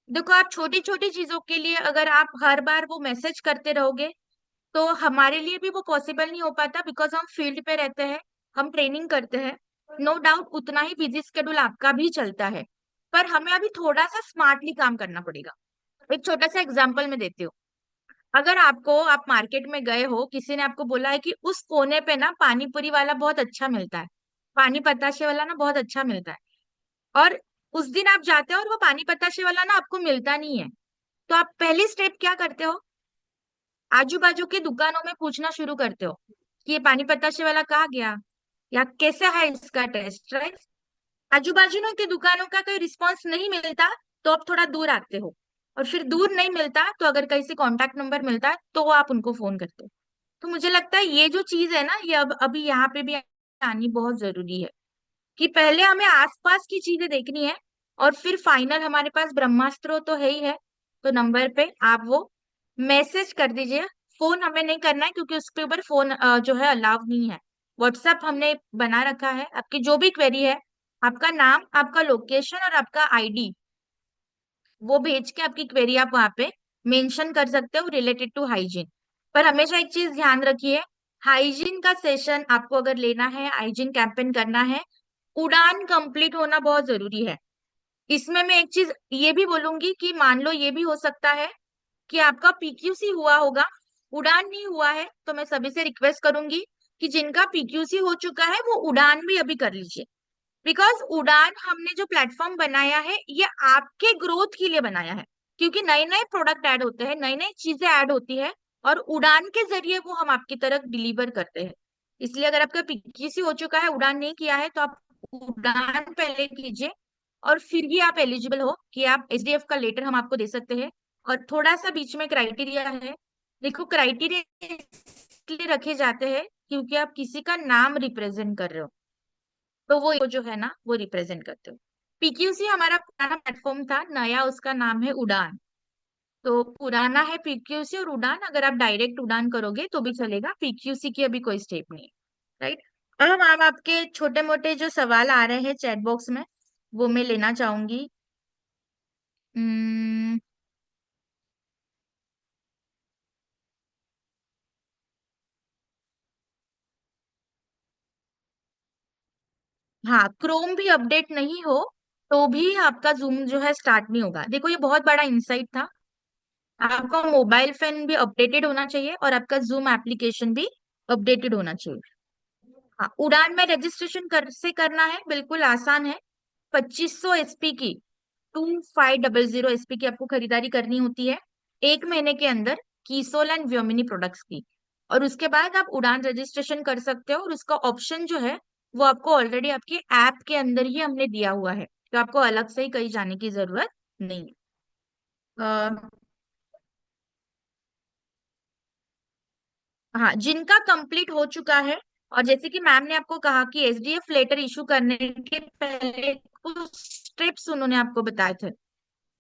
देखो, आप छोटी छोटी चीजों के लिए अगर आप हर बार वो मैसेज करते रहोगे, तो हमारे लिए भी वो पॉसिबल नहीं हो पाता, बिकॉज हम फील्ड पे रहते हैं, हम ट्रेनिंग करते हैं। नो डाउट उतना ही बिजी स्केड्यूल आपका भी चलता है, पर हमें अभी थोड़ा सा स्मार्टली काम करना पड़ेगा। एक छोटा सा एग्जांपल मैं देती हूँ। अगर आप मार्केट में गए हो, किसी ने आपको बोला है कि उस कोने पे ना पानी पूरी वाला बहुत अच्छा मिलता है, पानी पताशे वाला ना बहुत अच्छा मिलता है, और उस दिन आप जाते हो और वो पानी पताशे वाला ना आपको मिलता नहीं है, तो आप पहली स्टेप क्या करते हो? आजू बाजू के दुकानों में पूछना शुरू करते हो कि ये पानी पताशे वाला कहाँ गया, या कैसा है इसका टेस्ट, राइट। आजू बाजू के दुकानों का कोई रिस्पॉन्स नहीं मिलता, तो आप थोड़ा दूर आते हो, और फिर दूर नहीं मिलता तो अगर कहीं से कॉन्टैक्ट नंबर मिलता है तो आप उनको फोन करते हो। तो मुझे लगता है ये जो चीज है ना, ये अब अभी यहाँ पे भी आनी बहुत जरूरी है, कि पहले हमें आसपास की चीजें देखनी है, और फिर फाइनल हमारे पास ब्रह्मास्त्र तो है ही है। तो नंबर पे आप वो मैसेज कर दीजिए। फोन हमें नहीं करना है, क्योंकि उसके ऊपर फोन जो है अलाउ नहीं है। व्हाट्सएप हमने बना रखा है, आपकी जो भी क्वेरी है, आपका नाम, आपका लोकेशन और आपका आईडी, वो भेज के आपकी क्वेरी आप वहां पे मेंशन कर सकते हो रिलेटेड टू हाइजीन। पर हमेशा एक चीज ध्यान रखिए, हाइजीन का सेशन आपको अगर लेना है, हाइजीन कैंपेन करना है, उड़ान कंप्लीट होना बहुत जरूरी है। इसमें मैं एक चीज ये भी बोलूंगी कि मान लो ये भी हो सकता है कि आपका पीक्यूसी हुआ होगा, उड़ान नहीं हुआ है, तो मैं सभी से रिक्वेस्ट करूंगी कि जिनका पीक्यूसी हो चुका है वो उड़ान भी अभी कर लीजिए। बिकॉज उड़ान हमने जो प्लेटफॉर्म बनाया है, ये आपके ग्रोथ के लिए बनाया है, क्योंकि नए नए प्रोडक्ट ऐड होते हैं, नई नई चीजें ऐड होती है, और उड़ान के जरिए वो हम आपकी तरफ डिलीवर करते हैं। इसलिए अगर आपका पीक्यूसी हो चुका है, उड़ान नहीं किया है, तो आप उड़ान पहले कीजिए, और फिर ही आप एलिजिबल हो कि आप एसडीएफ का लेटर हम आपको दे सकते हैं। और थोड़ा सा बीच में क्राइटेरिया है। देखो, क्राइटेरिया इसलिए रखे जाते हैं क्योंकि आप किसी का नाम रिप्रेजेंट कर रहे हो, तो वो जो है ना, वो रिप्रेजेंट करते हो। पीक्यूसी हमारा पुराना प्लेटफॉर्म था, नया उसका नाम है उड़ान। तो पुराना है पीक्यूसी और उड़ान, अगर आप डायरेक्ट उड़ान करोगे तो भी चलेगा, पीक्यूसी की अभी कोई स्टेप नहीं है, राइट। अब हम आपके छोटे मोटे जो सवाल आ रहे हैं चैट बॉक्स में, वो मैं लेना चाहूंगी। हम्म, हाँ, क्रोम भी अपडेट नहीं हो तो भी आपका जूम जो है स्टार्ट नहीं होगा। देखो ये बहुत बड़ा इंसाइट था। आपका मोबाइल फोन भी अपडेटेड होना चाहिए और आपका जूम एप्लीकेशन भी अपडेटेड होना चाहिए। हाँ, उड़ान में रजिस्ट्रेशन से करना है, बिल्कुल आसान है। 2500 एसपी की, 2500 एसपी की आपको खरीदारी करनी होती है एक महीने के अंदर, कीसोल एंड व्योमिनी प्रोडक्ट्स की। और उसके बाद आप उड़ान रजिस्ट्रेशन कर सकते हो, और उसका ऑप्शन जो है वो आपको ऑलरेडी आपके ऐप के अंदर ही हमने दिया हुआ है, तो आपको अलग से ही कहीं जाने की जरूरत नहीं है। हाँ, जिनका कंप्लीट हो चुका है, और जैसे कि मैम ने आपको कहा कि एसडीएफ लेटर इशू करने के पहले कुछ स्टेप्स उन्होंने आपको बताए थे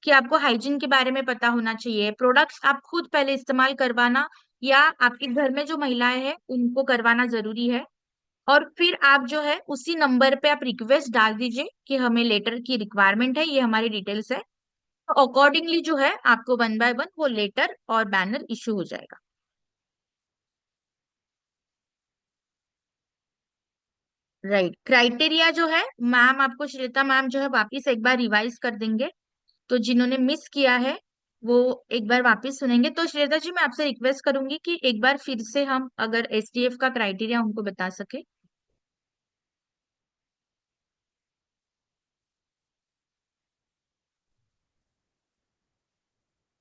कि आपको हाइजीन के बारे में पता होना चाहिए, प्रोडक्ट्स आप खुद पहले इस्तेमाल करवाना या आपके घर में जो महिलाएं हैं उनको करवाना जरूरी है। और फिर आप जो है उसी नंबर पे आप रिक्वेस्ट डाल दीजिए कि हमें लेटर की रिक्वायरमेंट है, ये हमारी डिटेल्स है। तो अकॉर्डिंगली जो है आपको 1 बाय 1 वो लेटर और बैनर इशू हो जाएगा। राइट, क्राइटेरिया जो है मैम आपको, श्वेता मैम जो है वापिस एक बार रिवाइज कर देंगे, तो जिन्होंने मिस किया है वो एक बार वापस सुनेंगे। तो श्वेता जी मैं आपसे रिक्वेस्ट करूंगी कि एक बार फिर से हम अगर एसडीएफ का क्राइटेरिया उनको बता सके।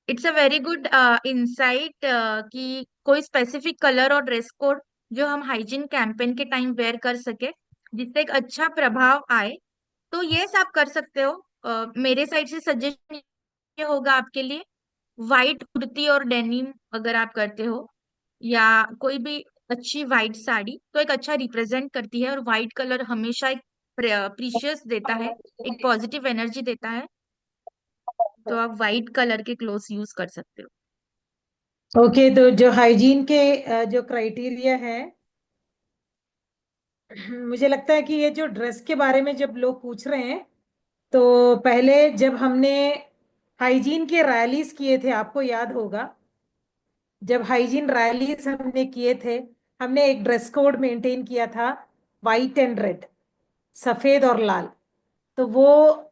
It's a very good insight कि कोई स्पेसिफिक कलर और ड्रेस कोड जो हम हाइजीन कैंपेन के टाइम वेयर कर सके, जिससे एक अच्छा प्रभाव आए। तो ये आप कर सकते हो। मेरे साइड से सजेशन ये होगा आपके लिए, वाइट कुर्ती और डेनिम अगर आप करते हो, या कोई भी अच्छी वाइट साड़ी, तो एक अच्छा रिप्रेजेंट करती है, और वाइट कलर हमेशा एक प्रीशियस देता है, एक पॉजिटिव एनर्जी देता है। तो आप वाइट कलर के क्लोथ्स यूज कर सकते हो। ओके, तो जो हाइजीन के जो क्राइटेरिया है, मुझे लगता है कि ये जो ड्रेस के बारे में जब लोग पूछ रहे हैं, तो पहले जब हमने हाइजीन के रैलीज किए थे, आपको याद होगा, जब हाइजीन रैलीज हमने किए थे, हमने एक ड्रेस कोड मेंटेन किया था, वाइट एंड रेड, सफेद और लाल। तो वो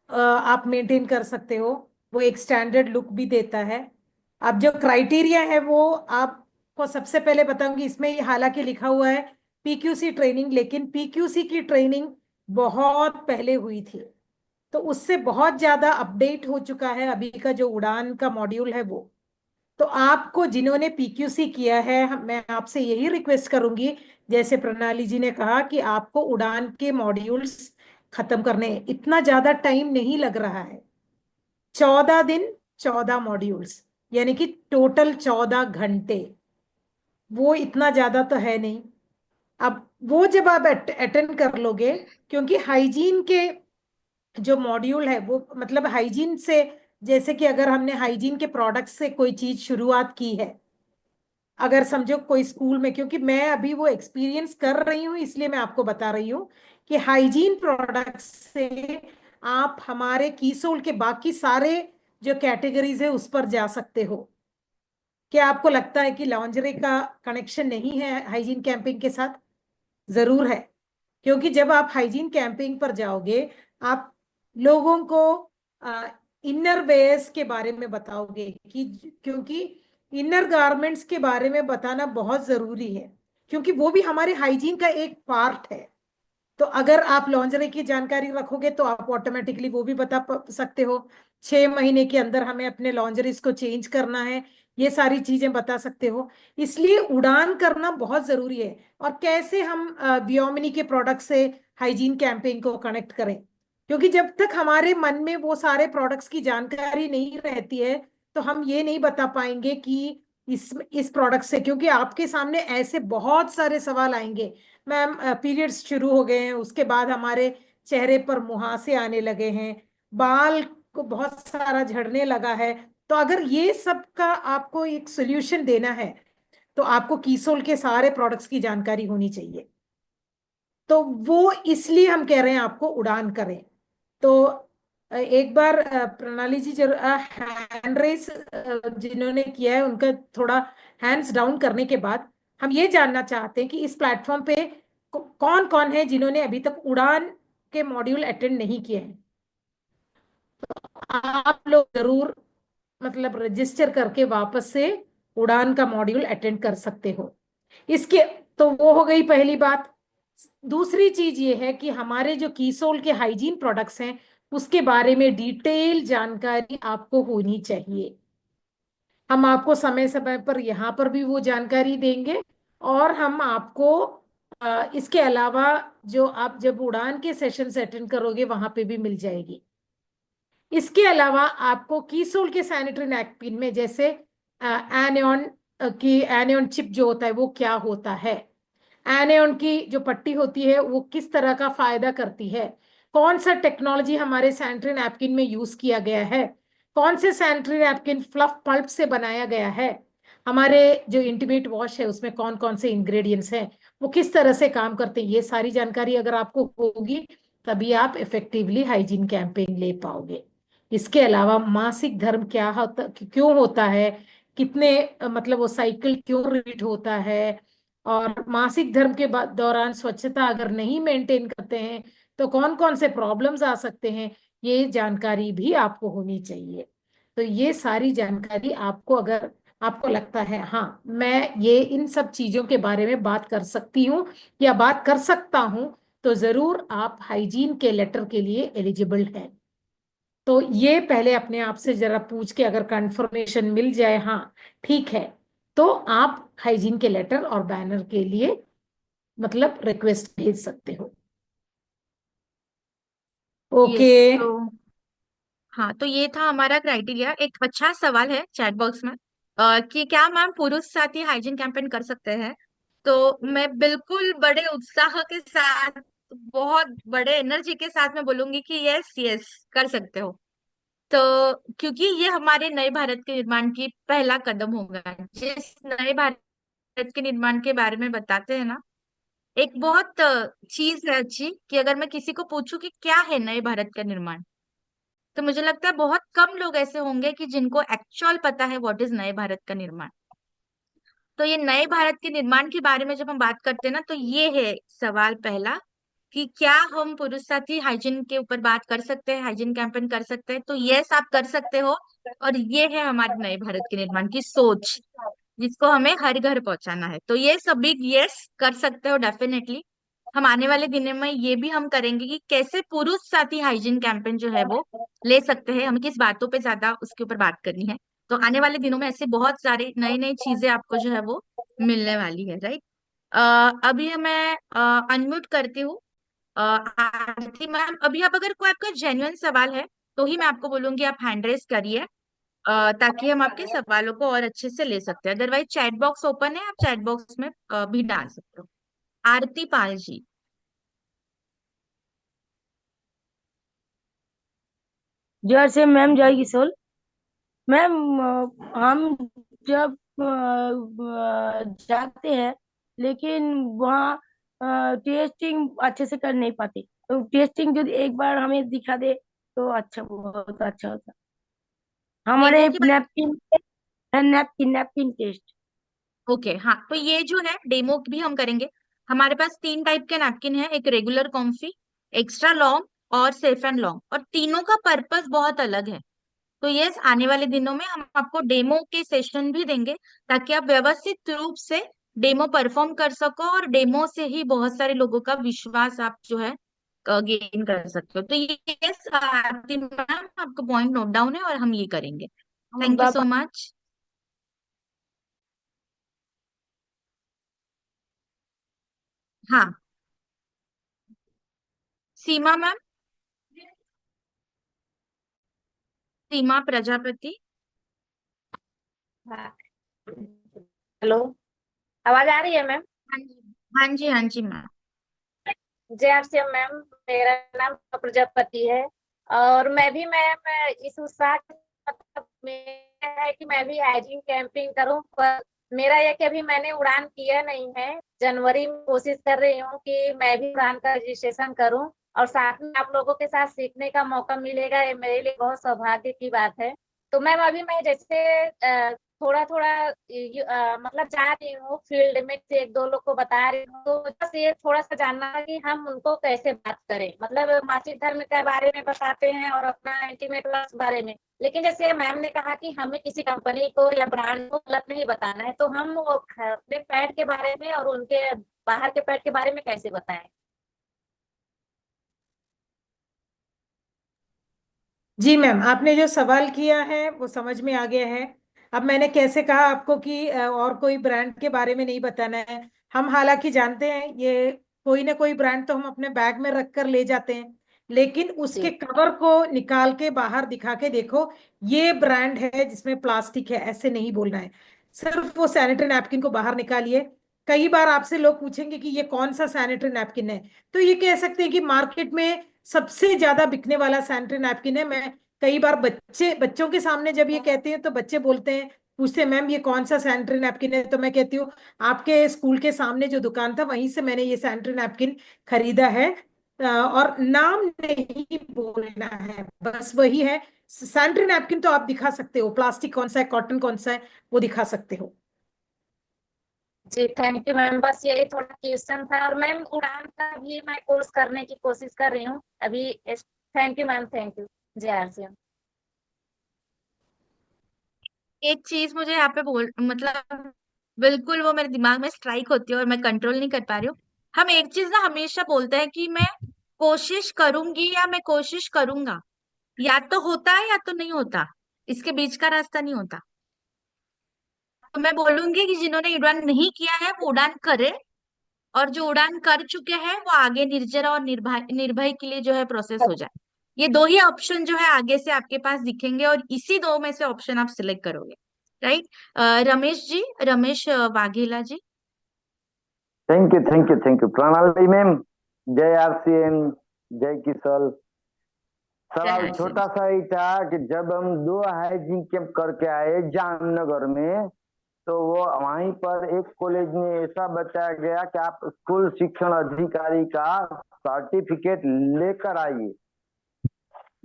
आप मेंटेन कर सकते हो, वो एक स्टैंडर्ड लुक भी देता है। अब जो क्राइटेरिया है वो आपको सबसे पहले बताऊंगी, इसमें ये हालांकि लिखा हुआ है पीक्यूसी ट्रेनिंग, लेकिन पीक्यूसी की ट्रेनिंग बहुत पहले हुई थी, तो उससे बहुत ज्यादा अपडेट हो चुका है अभी का जो उड़ान का मॉड्यूल है वो। तो आपको जिन्होंने पीक्यूसी किया है, मैं आपसे यही रिक्वेस्ट करूंगी, जैसे प्रणाली जी ने कहा कि आपको उड़ान के मॉड्यूल्स खत्म करने हैं। इतना ज्यादा टाइम नहीं लग रहा है, 14 दिन, 14 मॉड्यूल्स, यानी कि टोटल 14 घंटे। वो इतना ज्यादा तो है नहीं। अब वो जब आप अटेंड कर लोगे, क्योंकि हाइजीन के जो मॉड्यूल है वो मतलब हाइजीन से, जैसे कि अगर हमने हाइजीन के प्रोडक्ट से कोई चीज शुरुआत की है, अगर समझो कोई स्कूल में, क्योंकि मैं अभी वो एक्सपीरियंस कर रही हूँ इसलिए मैं आपको बता रही हूँ कि हाइजीन प्रोडक्ट्स से आप हमारे कीसोल के बाकी सारे जो कैटेगरीज है उस पर जा सकते हो। क्या आपको लगता है कि लॉन्जरी का कनेक्शन नहीं है हाइजीन कैंपिंग के साथ? जरूर है, क्योंकि जब आप हाइजीन कैंपिंग पर जाओगे, आप लोगों को इनर वेयर्स के बारे में बताओगे, कि क्योंकि इनर गारमेंट्स के बारे में बताना बहुत जरूरी है, क्योंकि वो भी हमारे हाइजीन का एक पार्ट है। तो अगर आप लॉन्जरी की जानकारी रखोगे तो आप ऑटोमेटिकली वो भी बता सकते हो, 6 महीने के अंदर हमें अपने लॉन्जरीज को चेंज करना है, ये सारी चीजें बता सकते हो। इसलिए उड़ान करना बहुत जरूरी है। और कैसे हम वियोमिनी के प्रोडक्ट से हाइजीन कैंपेन को कनेक्ट करें, क्योंकि जब तक हमारे मन में वो सारे प्रोडक्ट्स की जानकारी नहीं रहती है, तो हम ये नहीं बता पाएंगे कि इस प्रोडक्ट से, क्योंकि आपके सामने ऐसे बहुत सारे सवाल आएंगे, मैम पीरियड्स शुरू हो गए हैं, उसके बाद हमारे चेहरे पर मुहासे आने लगे हैं, बाल को बहुत सारा झड़ने लगा है। तो अगर ये सब का आपको एक सोल्यूशन देना है, तो आपको कीसोल के सारे प्रोडक्ट्स की जानकारी होनी चाहिए। तो वो इसलिए हम कह रहे हैं आपको उड़ान करें। तो एक बार प्रणाली जी जरूर हैंड रेस जिन्होंने किया है उनका थोड़ा हैंड्स डाउन करने के बाद, हम ये जानना चाहते हैं कि इस प्लेटफॉर्म पे कौन कौन है जिन्होंने अभी तक उड़ान के मॉड्यूल अटेंड नहीं किए हैं, आप लोग जरूर मतलब रजिस्टर करके वापस से उड़ान का मॉड्यूल अटेंड कर सकते हो। इसके तो वो हो गई पहली बात। दूसरी चीज ये है कि हमारे जो कीसोल के हाइजीन प्रोडक्ट्स हैं उसके बारे में डिटेल जानकारी आपको होनी चाहिए। हम आपको समय समय पर यहाँ पर भी वो जानकारी देंगे, और हम आपको इसके अलावा जो आप जब उड़ान के सेशन अटेंड करोगे वहां पे भी मिल जाएगी। इसके अलावा आपको कीसोल के सैनिटरी नैपकिन में जैसे एनियन की एनियन चिप जो होता है वो क्या होता है, एनियन की जो पट्टी होती है वो किस तरह का फायदा करती है, कौन सा टेक्नोलॉजी हमारे सैनिटरी नैपकिन में यूज किया गया है, कौन से सैनिटरी नैपकिन फ्लफ पल्प से बनाया गया है, हमारे जो इंटीमेट वॉश है उसमें कौन कौन से इंग्रेडिएंट्स हैं, वो किस तरह से काम करते हैं, ये सारी जानकारी अगर आपको होगी तभी आप इफेक्टिवली हाइजीन कैंपेन ले पाओगे। इसके अलावा मासिक धर्म क्या होता, क्यों होता है, कितने मतलब वो साइकिल क्यों रिपीट होता है, और मासिक धर्म के दौरान स्वच्छता अगर नहीं मेंटेन करते हैं तो कौन कौन से प्रॉब्लम्स आ सकते हैं, ये जानकारी भी आपको होनी चाहिए। तो ये सारी जानकारी आपको, अगर आपको लगता है हाँ मैं ये इन सब चीजों के बारे में बात कर सकती हूँ या बात कर सकता हूँ, तो जरूर आप हाइजीन के लेटर के लिए एलिजिबल हैं। तो ये पहले अपने आप से जरा पूछ के अगर कंफर्मेशन मिल जाए हाँ ठीक है, तो आप हाइजीन के लेटर और बैनर के लिए मतलब रिक्वेस्ट भेज सकते हो। ओके। यस। तो हाँ, तो ये था हमारा क्राइटेरिया। एक अच्छा सवाल है चैट बॉक्स में कि क्या मैम पुरुष साथी हाइजीन कैंपेन कर सकते हैं? तो मैं बिल्कुल बड़े उत्साह के साथ, बहुत बड़े एनर्जी के साथ मैं बोलूंगी कि यस यस कर सकते हो। तो क्योंकि ये हमारे नए भारत के निर्माण की पहला कदम होगा। जिस नए भारत के निर्माण के बारे में बताते हैं ना, एक बहुत चीज है अच्छी कि अगर मैं किसी को पूछूं कि क्या है नए भारत का निर्माण, तो मुझे लगता है बहुत कम लोग ऐसे होंगे कि जिनको एक्चुअल पता है व्हाट इज नए भारत का निर्माण। तो ये नए भारत के निर्माण के बारे में जब हम बात करते हैं ना, तो ये है सवाल पहला कि क्या हम पुरुष साथी हाइजीन के ऊपर बात कर सकते हैं, हाइजीन कैंपेन कर सकते हैं? तो यस, आप कर सकते हो। और ये है हमारे नए भारत के निर्माण की सोच, जिसको हमें हर घर पहुंचाना है। तो ये सभी यस कर सकते हो डेफिनेटली। हम आने वाले दिनों में ये भी हम करेंगे कि कैसे पुरुष साथी हाइजीन कैंपेन जो है वो ले सकते हैं, हमें किस बातों पे ज्यादा उसके ऊपर बात करनी है। तो आने वाले दिनों में ऐसे बहुत सारे नई नई चीजें आपको जो है वो मिलने वाली है, राइट। अभी मैं अनम्यूट करती हूँ आरती मैम। अभी आप अगर कोई आपका जेन्युइन सवाल है तो ही मैं आपको बोलूंगी आप हैंड रेस करिए, ताकि हम आपके सवालों को और अच्छे से ले सकते हैं। अदरवाइज चैट बॉक्स ओपन है, आप चैट बॉक्स में भी डाल सकते हो। आरती पाल जी। जय से मैम, जय किशोर मैम। हम जब जाते हैं, लेकिन वहाँ टेस्टिंग अच्छे से कर नहीं पाते। तो टेस्टिंग जो एक बार हमें दिखा दे तो अच्छा, बहुत अच्छा होता। डेमो हमारे की बात। Napkin napkin napkin test. Okay, हाँ, तो ये जो है डेमो भी हम करेंगे। हमारे पास तीन टाइप के नैपकिन है, एक रेगुलर कॉम्फी, एक्स्ट्रा लॉन्ग और सेफ एंड लॉन्ग, और तीनों का पर्पस बहुत अलग है। तो यस, आने वाले दिनों में हम आपको डेमो के सेशन भी देंगे, ताकि आप व्यवस्थित रूप से डेमो परफॉर्म कर सको, और डेमो से ही बहुत सारे लोगों का विश्वास आप जो है गेन कर सकते हो। तो ये यस आरती मैम, आपका पॉइंट नोट डाउन है और हम ये करेंगे। Thank you so much. हाँ, सीमा मैम, सीमा प्रजापति। हाँ, हेलो, आवाज आ रही है मैम? हाँ जी, हाँ जी, हाँ जी मैम। जय आरसीएम मैम। मेरा नाम प्रजापति है, और मैं भी मैम इस उत्साह के साथ में है कि मैं भी हाइजीन कैंपिंग करूं, पर मेरा यह कि अभी मैंने उड़ान किया नहीं है। जनवरी में कोशिश कर रही हूँ कि मैं भी उड़ान का रजिस्ट्रेशन करूं, और साथ में आप लोगों के साथ सीखने का मौका मिलेगा, ये मेरे लिए बहुत सौभाग्य की बात है। तो मैम अभी मैं जैसे थोड़ा थोड़ा मतलब जा रही हूँ फील्ड में, से एक दो लोग को बता रही हूँ, तो बस ये थोड़ा सा जानना है कि हम उनको कैसे बात करें। मतलब मासिक धर्म के बारे में बताते हैं और अपना इंटीमेट पार्ट्स बारे में, लेकिन जैसे मैम ने कहा कि हमें किसी कंपनी को या ब्रांड को गलत नहीं बताना है, तो हम वो अपने पैड के बारे में और उनके बाहर के पैड के बारे में कैसे बताएं? जी मैम, आपने जो सवाल किया है वो समझ में आ गया है। अब मैंने कैसे कहा आपको कि और कोई ब्रांड के बारे में नहीं बताना है। हम हालांकि जानते हैं ये कोई ना कोई ब्रांड तो हम अपने बैग में रख कर ले जाते हैं, लेकिन उसके जी कवर को निकाल के बाहर दिखा के देखो ये ब्रांड है जिसमें प्लास्टिक है, ऐसे नहीं बोलना है। सिर्फ वो सैनिटरी नैपकिन को बाहर निकालिए। कई बार आपसे लोग पूछेंगे कि ये कौन सा सैनिटरी नैपकिन है, तो ये कह सकते हैं कि मार्केट में सबसे ज्यादा बिकने वाला सैनिटरी नैपकिन है। मैं कई बार बच्चों के सामने जब ये कहते हैं तो बच्चे बोलते हैं, पूछते हैं मैम ये कौन सा सैनिटरी नैपकिन है, तो मैं कहती हूँ आपके स्कूल के सामने जो दुकान था वहीं से मैंने ये सैनिटरी नैपकिन खरीदा है। और नाम नहीं बोलना है, बस वही है। सैनिटरी नैपकिन तो आप दिखा सकते हो, प्लास्टिक कौन सा है कॉटन कौन सा है वो दिखा सकते हो। जी, थैंक यू मैम, बस यही थोड़ा क्वेश्चन था। और मैम उड़ान का भी मैं कोर्स करने की कोशिश कर रही हूँ अभी। Thank you ma'am, thank you. जय आरसीएम। एक चीज मुझे यहाँ पे बोल मतलब बिल्कुल वो मेरे दिमाग में स्ट्राइक होती है और मैं कंट्रोल नहीं कर पा रही हूँ। हम एक चीज ना हमेशा बोलते हैं कि मैं कोशिश करूंगी या मैं कोशिश करूंगा, या तो होता है या तो नहीं होता, इसके बीच का रास्ता नहीं होता। तो मैं बोलूंगी कि जिन्होंने उड़ान नहीं किया है वो उड़ान करे, और जो उड़ान कर चुके हैं वो आगे निर्जरा और निर्भय निर्भय के लिए जो है प्रोसेस हो जाए। ये दो ही ऑप्शन जो है आगे से आपके पास दिखेंगे और इसी दो में से ऑप्शन आप सिलेक्ट करोगे। Right. Ramesh ji, Ramesh Waghela ji. Thank you thank you thank you Pranali ma'am. जय आरसीएम, जय किशोर। जय सवाल आरसीएम। छोटा सा ही था कि जब हम 2 हाइजीन कैंप करके आए जामनगर में, तो वो वहीं पर एक कॉलेज में ऐसा बताया गया कि आप स्कूल शिक्षण अधिकारी का सर्टिफिकेट लेकर आइए।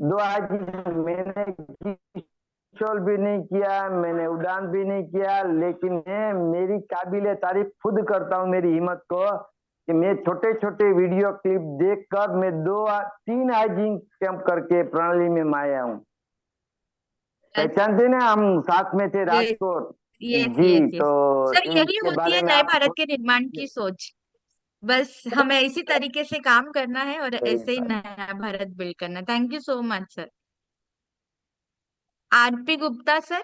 2 हाइजीन मैंने किशोर भी नहीं किया, मैंने उड़ान भी नहीं किया, लेकिन मैं मेरी काबिले तारीफ खुद करता हूँ मेरी हिम्मत को कि मैं छोटे छोटे वीडियो क्लिप देखकर मैं 2-3 हाइजीन कैंप करके प्रणाली में आया हूँ। पहचानते ना, हम साथ में थे यस राजकोट। यस जी, यस तो यस। सर यही इनके होती बारे है में नए आप भारत के निर्माण की सोच। बस हमें इसी तरीके से काम करना है और ऐसे ही नया भारत बिल्ड करना है। Thank you so much sir. RP Gupta sir.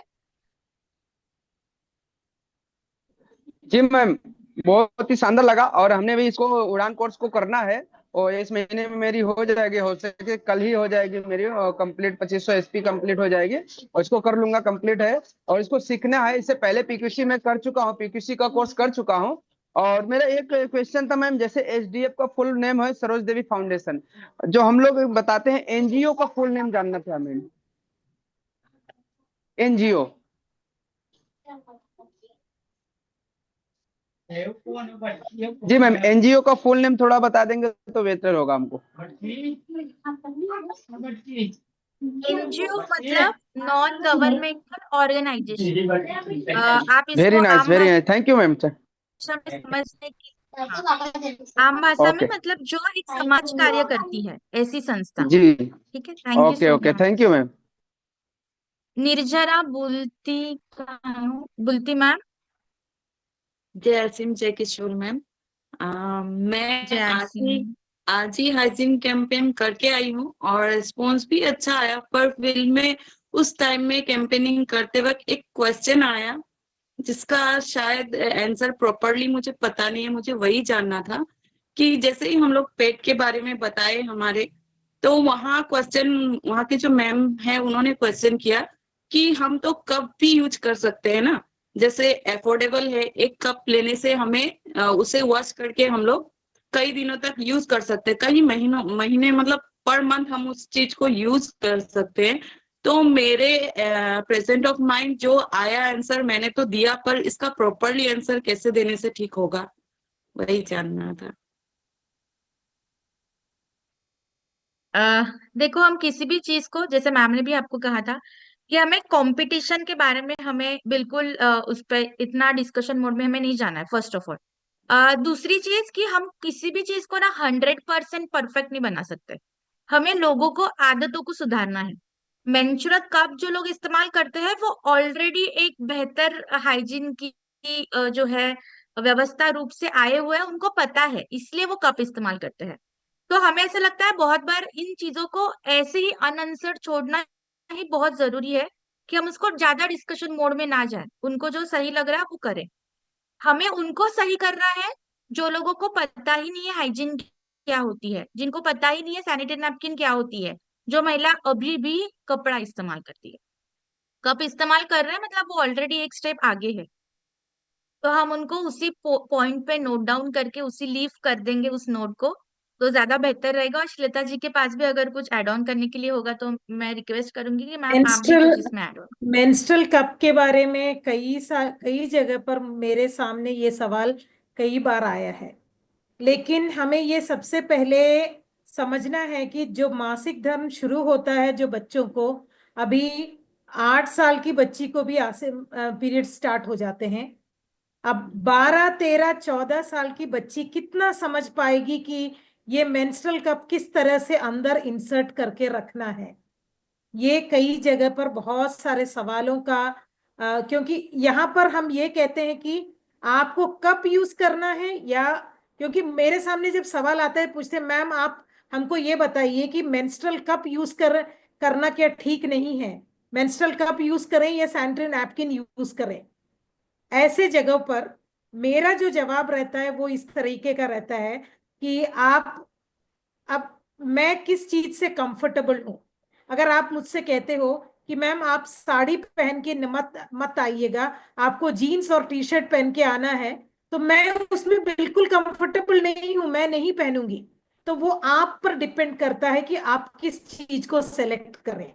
जी मैम, बहुत ही शानदार लगा और हमने भी इसको उड़ान कोर्स को करना है और इस महीने में मेरी हो जाएगी, हो सके कल ही हो जाएगी मेरी कंप्लीट। 2500 एसपी कंप्लीट हो जाएगी और इसको कर लूंगा, कंप्लीट है। और इसको सीखना है। इससे पहले पीक्यूसी में कर चुका हूँ, पीक्यूसी का कोर्स कर चुका हूँ। और मेरा एक क्वेश्चन था मैम, जैसे एसडीएफ का फुल नेम है सरोज देवी फाउंडेशन, जो हम लोग बताते हैं एनजीओ का फुल नेम जानना था मैम। एनजीओ। जी मैम, एनजीओ का फुल नेम थोड़ा बता देंगे तो बेहतर होगा हमको। एनजीओ मतलब नॉन गवर्नमेंटल ऑर्गेनाइजेशन। आप वेरी इसको नाइस, आम very nice, thank you ma'am. भाषा में समझने की, हाँ, आम भाषा में ओके। मतलब जो एक समाज कार्य करती है ऐसी संस्था। जी। ठीक है, thank you okay so okay, thank much. You ma'am. Nirjara बुल्ती मैम। जय असीम, जय किशोर मैम। जय मैं सिंह। आज ही हाइजीन कैंपेन करके आई हूँ और रिस्पॉन्स भी अच्छा आया, पर फील्ड में उस टाइम में कैंपेनिंग करते वक्त एक क्वेश्चन आया जिसका शायद आंसर प्रॉपरली मुझे पता नहीं है। मुझे वही जानना था कि जैसे ही हम लोग पेट के बारे में बताए हमारे, तो वहाँ क्वेश्चन, वहाँ के जो मैम है उन्होंने क्वेश्चन किया कि हम तो कप भी यूज कर सकते हैं ना, जैसे अफोर्डेबल है, एक कप लेने से हमें उसे वॉश करके हम लोग कई दिनों तक यूज कर सकते हैं, कई महीने मतलब पर मंथ हम उस चीज को यूज कर सकते हैं। तो मेरे प्रेजेंट ऑफ माइंड जो आया आंसर मैंने तो दिया, पर इसका प्रॉपरली आंसर कैसे देने से ठीक होगा वही जानना था। देखो हम किसी भी चीज को, जैसे मैम ने भी आपको कहा था कि हमें कंपटीशन के बारे में हमें बिल्कुल उस पर इतना डिस्कशन मोड में हमें नहीं जाना है, फर्स्ट ऑफ ऑल। दूसरी चीज कि हम किसी भी चीज को ना 100% परफेक्ट नहीं बना सकते। हमें लोगों को आदतों को सुधारना है। मेंस्ट्रुअल कप जो लोग इस्तेमाल करते हैं वो ऑलरेडी एक बेहतर हाइजीन की जो है व्यवस्था रूप से आए हुए हैं, उनको पता है, इसलिए वो कप इस्तेमाल करते हैं। तो हमें ऐसा लगता है बहुत बार इन चीजों को ऐसे ही अनआंसर्ड छोड़ना ही बहुत जरूरी है, कि हम उसको ज्यादा डिस्कशन मोड में ना जाए। उनको जो सही लग रहा है वो करें। हमें उनको सही करना है जो लोगों को पता ही नहीं है हाइजीन क्या होती है, जिनको पता ही नहीं है सैनिटरी नैपकिन क्या होती है। जो महिला अभी भी कपड़ा इस्तेमाल करती है, कप इस्तेमाल कर रहे हैं, मतलब वो ऑलरेडी एक स्टेप आगे है। तो हम उनको उसी पॉइंट पे नोट डाउन करके उसी लीव कर देंगे उस नोट को, तो ज्यादा बेहतर रहेगा। और श्वेता जी के पास भी अगर कुछ ऐड ऑन करने के लिए होगा तो मैं रिक्वेस्ट करूंगी कि मैम आप भी मेंस्ट्रुअल कुछ इसमें ऐड ऑन। मेंस्ट्रुअल कप के बारे में कई जगह पर मेरे सामने ये सवाल कई बार आया है, लेकिन हमें ये सबसे पहले समझना है कि जो मासिक धर्म शुरू होता है जो बच्चों को, अभी 8 साल की बच्ची को भी पीरियड स्टार्ट हो जाते हैं। अब 12, 13, 14 साल की बच्ची कितना समझ पाएगी कि ये मेंस्ट्रुअल कप किस तरह से अंदर इंसर्ट करके रखना है। ये कई जगह पर बहुत सारे सवालों का क्योंकि यहाँ पर हम ये कहते हैं कि आपको कप यूज करना है, या क्योंकि मेरे सामने जब सवाल आता है पूछते हैं मैम आप हमको ये बताइए कि मेंस्ट्रुअल कप यूज करना क्या ठीक नहीं है, मेंस्ट्रुअल कप यूज करें या सैनिटरी नैपकिन यूज करें। ऐसे जगहों पर मेरा जो जवाब रहता है वो इस तरीके का रहता है कि आप, अब मैं किस चीज से कंफर्टेबल हूं। अगर आप मुझसे कहते हो कि मैम आप साड़ी पहन के मत मत आइएगा, आपको जीन्स और टी शर्ट पहन के आना है, तो मैं उसमें बिल्कुल कंफर्टेबल नहीं हूं, मैं नहीं पहनूंगी। तो वो आप पर डिपेंड करता है कि आप किस चीज को सेलेक्ट करें।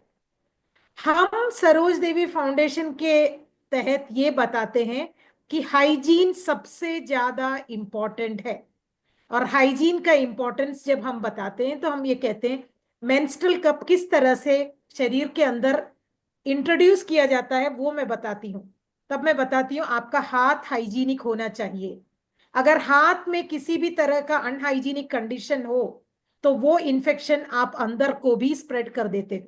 हम सरोज देवी फाउंडेशन के तहत ये बताते हैं कि हाइजीन सबसे ज्यादा इंपॉर्टेंट है। और हाइजीन का इंपॉर्टेंस जब हम बताते हैं तो हम ये कहते हैं मेंस्ट्रुअल कप किस तरह से शरीर के अंदर इंट्रोड्यूस किया जाता है वो मैं बताती हूँ। तब मैं बताती हूँ आपका हाथ हाइजीनिक होना चाहिए। अगर हाथ में किसी भी तरह का अनहाइजीनिक कंडीशन हो तो वो इन्फेक्शन आप अंदर को भी स्प्रेड कर देते हो।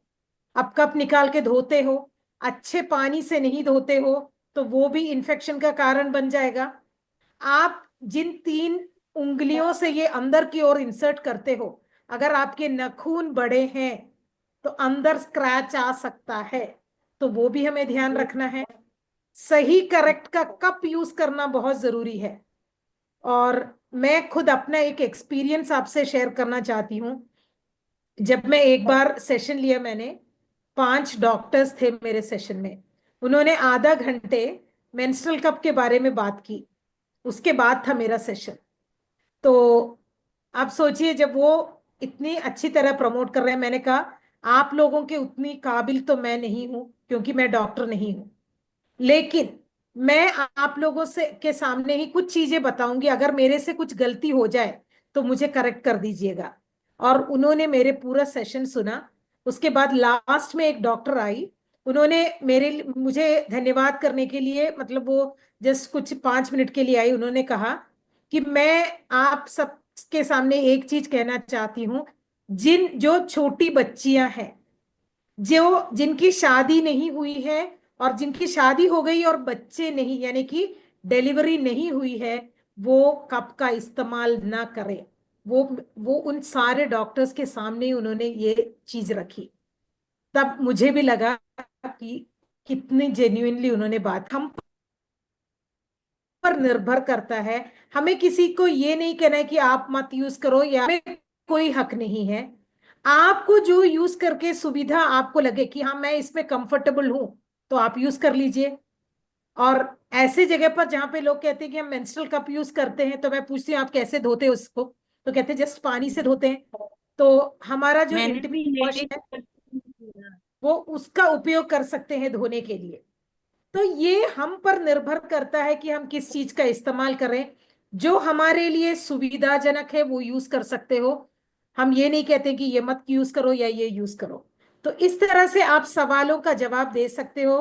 अब कप निकाल के धोते हो, अच्छे पानी से नहीं धोते हो, तो वो भी इन्फेक्शन का कारण बन जाएगा। आप जिन 3 उंगलियों से ये अंदर की ओर इंसर्ट करते हो, अगर आपके नाखून बड़े हैं तो अंदर स्क्रैच आ सकता है, तो वो भी हमें ध्यान रखना है। सही करेक्ट का कप यूज करना बहुत जरूरी है। और मैं खुद अपना एक एक्सपीरियंस आपसे शेयर करना चाहती हूँ। जब मैं एक बार सेशन लिया, मैंने 5 डॉक्टर्स थे मेरे सेशन में, उन्होंने आधा घंटे मेंस्ट्रुअल कप के बारे में बात की। उसके बाद था मेरा सेशन। तो आप सोचिए, जब वो इतनी अच्छी तरह प्रमोट कर रहे हैं, मैंने कहा आप लोगों के उतनी काबिल तो मैं नहीं हूं क्योंकि मैं डॉक्टर नहीं हूं, लेकिन मैं आप लोगों से के सामने ही कुछ चीजें बताऊंगी, अगर मेरे से कुछ गलती हो जाए तो मुझे करेक्ट कर दीजिएगा। और उन्होंने मेरे पूरा सेशन सुना। उसके बाद लास्ट में एक डॉक्टर आई, उन्होंने मुझे धन्यवाद करने के लिए, मतलब वो जस्ट कुछ 5 मिनट के लिए आई। उन्होंने कहा कि मैं आप सबके सामने एक चीज कहना चाहती हूँ, जो छोटी बच्चियां हैं, जिनकी शादी नहीं हुई है और जिनकी शादी हो गई और बच्चे नहीं, यानी कि डिलीवरी नहीं हुई है, वो कप का इस्तेमाल ना करें। वो उन सारे डॉक्टर्स के सामने ही उन्होंने ये चीज रखी। तब मुझे भी लगा कि कितनी जेन्युइनली उन्होंने बात। हम पर निर्भर करता है, हमें किसी को ये नहीं कहना है कि आप मत यूज करो, या हमें कोई हक नहीं है। आपको जो यूज करके सुविधा आपको लगे कि हाँ मैं इसमें कंफर्टेबल हूं, तो आप यूज कर लीजिए। और ऐसे जगह पर जहां पे लोग कहते हैं कि हम मेंस्ट्रुअल कप यूज करते हैं, तो मैं पूछती हूँ आप कैसे धोते हो उसको, तो कहते हैं जस्ट पानी से धोते हैं। तो हमारा जो मैंने इंटीमेट भी वॉश यही है वो उसका उपयोग कर सकते हैं धोने के लिए। तो ये हम पर निर्भर करता है कि हम किस चीज का इस्तेमाल करें। जो हमारे लिए सुविधाजनक है वो यूज कर सकते हो। हम ये नहीं कहते कि ये मत यूज करो या ये यूज करो। तो इस तरह से आप सवालों का जवाब दे सकते हो।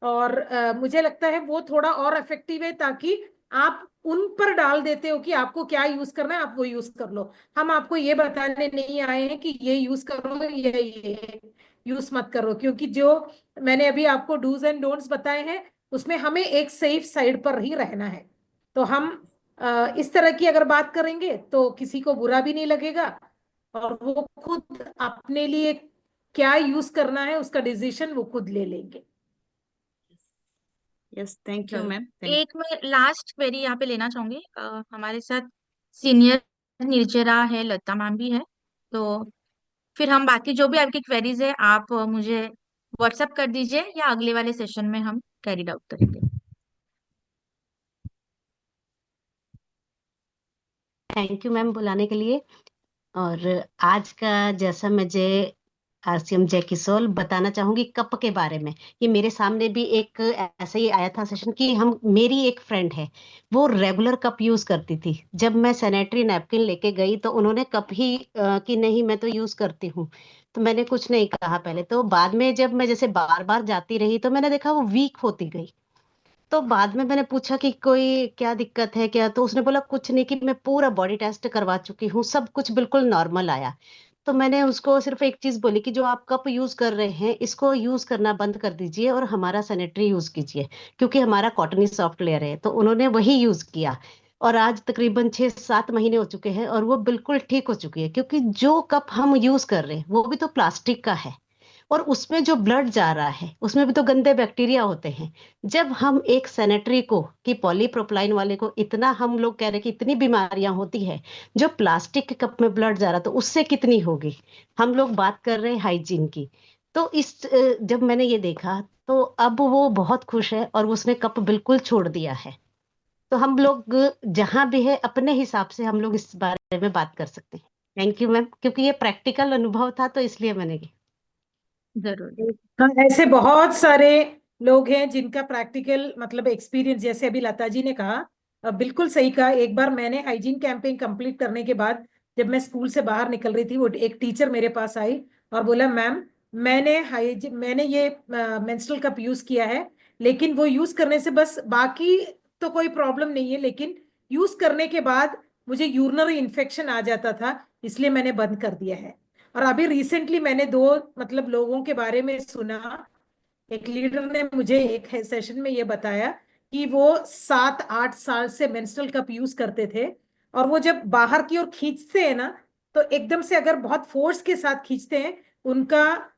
और मुझे लगता है वो थोड़ा और इफेक्टिव है, ताकि आप उन पर डाल देते हो कि आपको क्या यूज करना है, आप वो यूज कर लो। हम आपको ये बताने नहीं आए हैं कि ये यूज करो, ये यूज मत करो, क्योंकि जो मैंने अभी आपको डूज एंड डोंट्स बताए हैं, उसमें हमें एक सेफ साइड पर ही रहना है। तो हम इस तरह की अगर बात करेंगे तो किसी को बुरा भी नहीं लगेगा, और वो खुद अपने लिए क्या यूज करना है उसका डिसीजन वो खुद ले लेंगे। यस, थैंक यू जरूर। मैम। एक मैं लास्ट क्वेरी यहाँ पे लेना चाहूंगी। हमारे साथ सीनियर निर्जरा है, लता मैम भी है, तो फिर हम बाकी जो भी आपकी क्वेरीज है आप मुझे व्हाट्सएप कर दीजिए, या अगले वाले सेशन में हम कैरी आउट करेंगे। थैंक यू मैम बुलाने के लिए। और आज का जैसा मुझे आरसीएम जय किशोर बताना चाहूंगी कप के बारे में। ये मेरे सामने भी एक ऐसे ही आया था सेशन कि हम मेरी एक फ्रेंड है, वो रेगुलर कप यूज करती थी। जब मैं सैनिटरी नैपकिन लेके गई तो उन्होंने कप ही कि नहीं मैं तो यूज करती हूँ। तो मैंने कुछ नहीं कहा पहले, तो बाद में जब मैं जैसे बार बार जाती रही तो मैंने देखा वो वीक होती गई। तो बाद में मैंने पूछा कि कोई क्या दिक्कत है क्या, तो उसने बोला कुछ नहीं, कि मैं पूरा बॉडी टेस्ट करवा चुकी हूँ, सब कुछ बिल्कुल नॉर्मल आया। तो मैंने उसको सिर्फ एक चीज बोली कि जो आप कप यूज कर रहे हैं इसको यूज करना बंद कर दीजिए और हमारा सैनिटरी यूज कीजिए, क्योंकि हमारा कॉटनी सॉफ्ट लेयर है। तो उन्होंने वही यूज किया, और आज तकरीबन 6-7 महीने हो चुके हैं और वो बिल्कुल ठीक हो चुकी है। क्योंकि जो कप हम यूज कर रहे हैं वो भी तो प्लास्टिक का है, और उसमें जो ब्लड जा रहा है उसमें भी तो गंदे बैक्टीरिया होते हैं। जब हम एक सैनिटरी को कि पॉलीप्रोपिलीन वाले को इतना हम लोग कह रहे हैं कि इतनी बीमारियां होती है, जो प्लास्टिक के कप में ब्लड जा रहा तो उससे कितनी होगी। हम लोग बात कर रहे हैं हाइजीन की। तो जब मैंने ये देखा तो अब वो बहुत खुश है और उसने कप बिल्कुल छोड़ दिया है। तो हम लोग जहां भी है अपने हिसाब से हम लोग इस बारे में बात कर सकते हैं। थैंक यू मैम, क्योंकि ये प्रैक्टिकल अनुभव था तो इसलिए मैंने जरूर। हाँ, ऐसे बहुत सारे लोग हैं जिनका प्रैक्टिकल मतलब एक्सपीरियंस, जैसे अभी लता जी ने कहा, बिल्कुल सही कहा। एक बार मैंने हाइजीन कैंपेन कंप्लीट करने के बाद जब मैं स्कूल से बाहर निकल रही थी, वो एक टीचर मेरे पास आई और बोला, मैम मैंने ये मेंस्ट्रुअल कप यूज किया है, लेकिन वो यूज करने से बस, बाकी तो कोई प्रॉब्लम नहीं है, लेकिन यूज करने के बाद मुझे यूरिनरी इन्फेक्शन आ जाता था, इसलिए मैंने बंद कर दिया है। और अभी रिसेंटली मैंने दो मतलब लोगों के बारे में सुना। एक लीडर ने मुझे एक सेशन में ये बताया कि वो 7-8 साल से मेंस्ट्रुअल कप यूज करते थे, और वो जब बाहर की ओर खींचते हैं ना, तो एकदम से अगर बहुत फोर्स के साथ खींचते हैं, उनका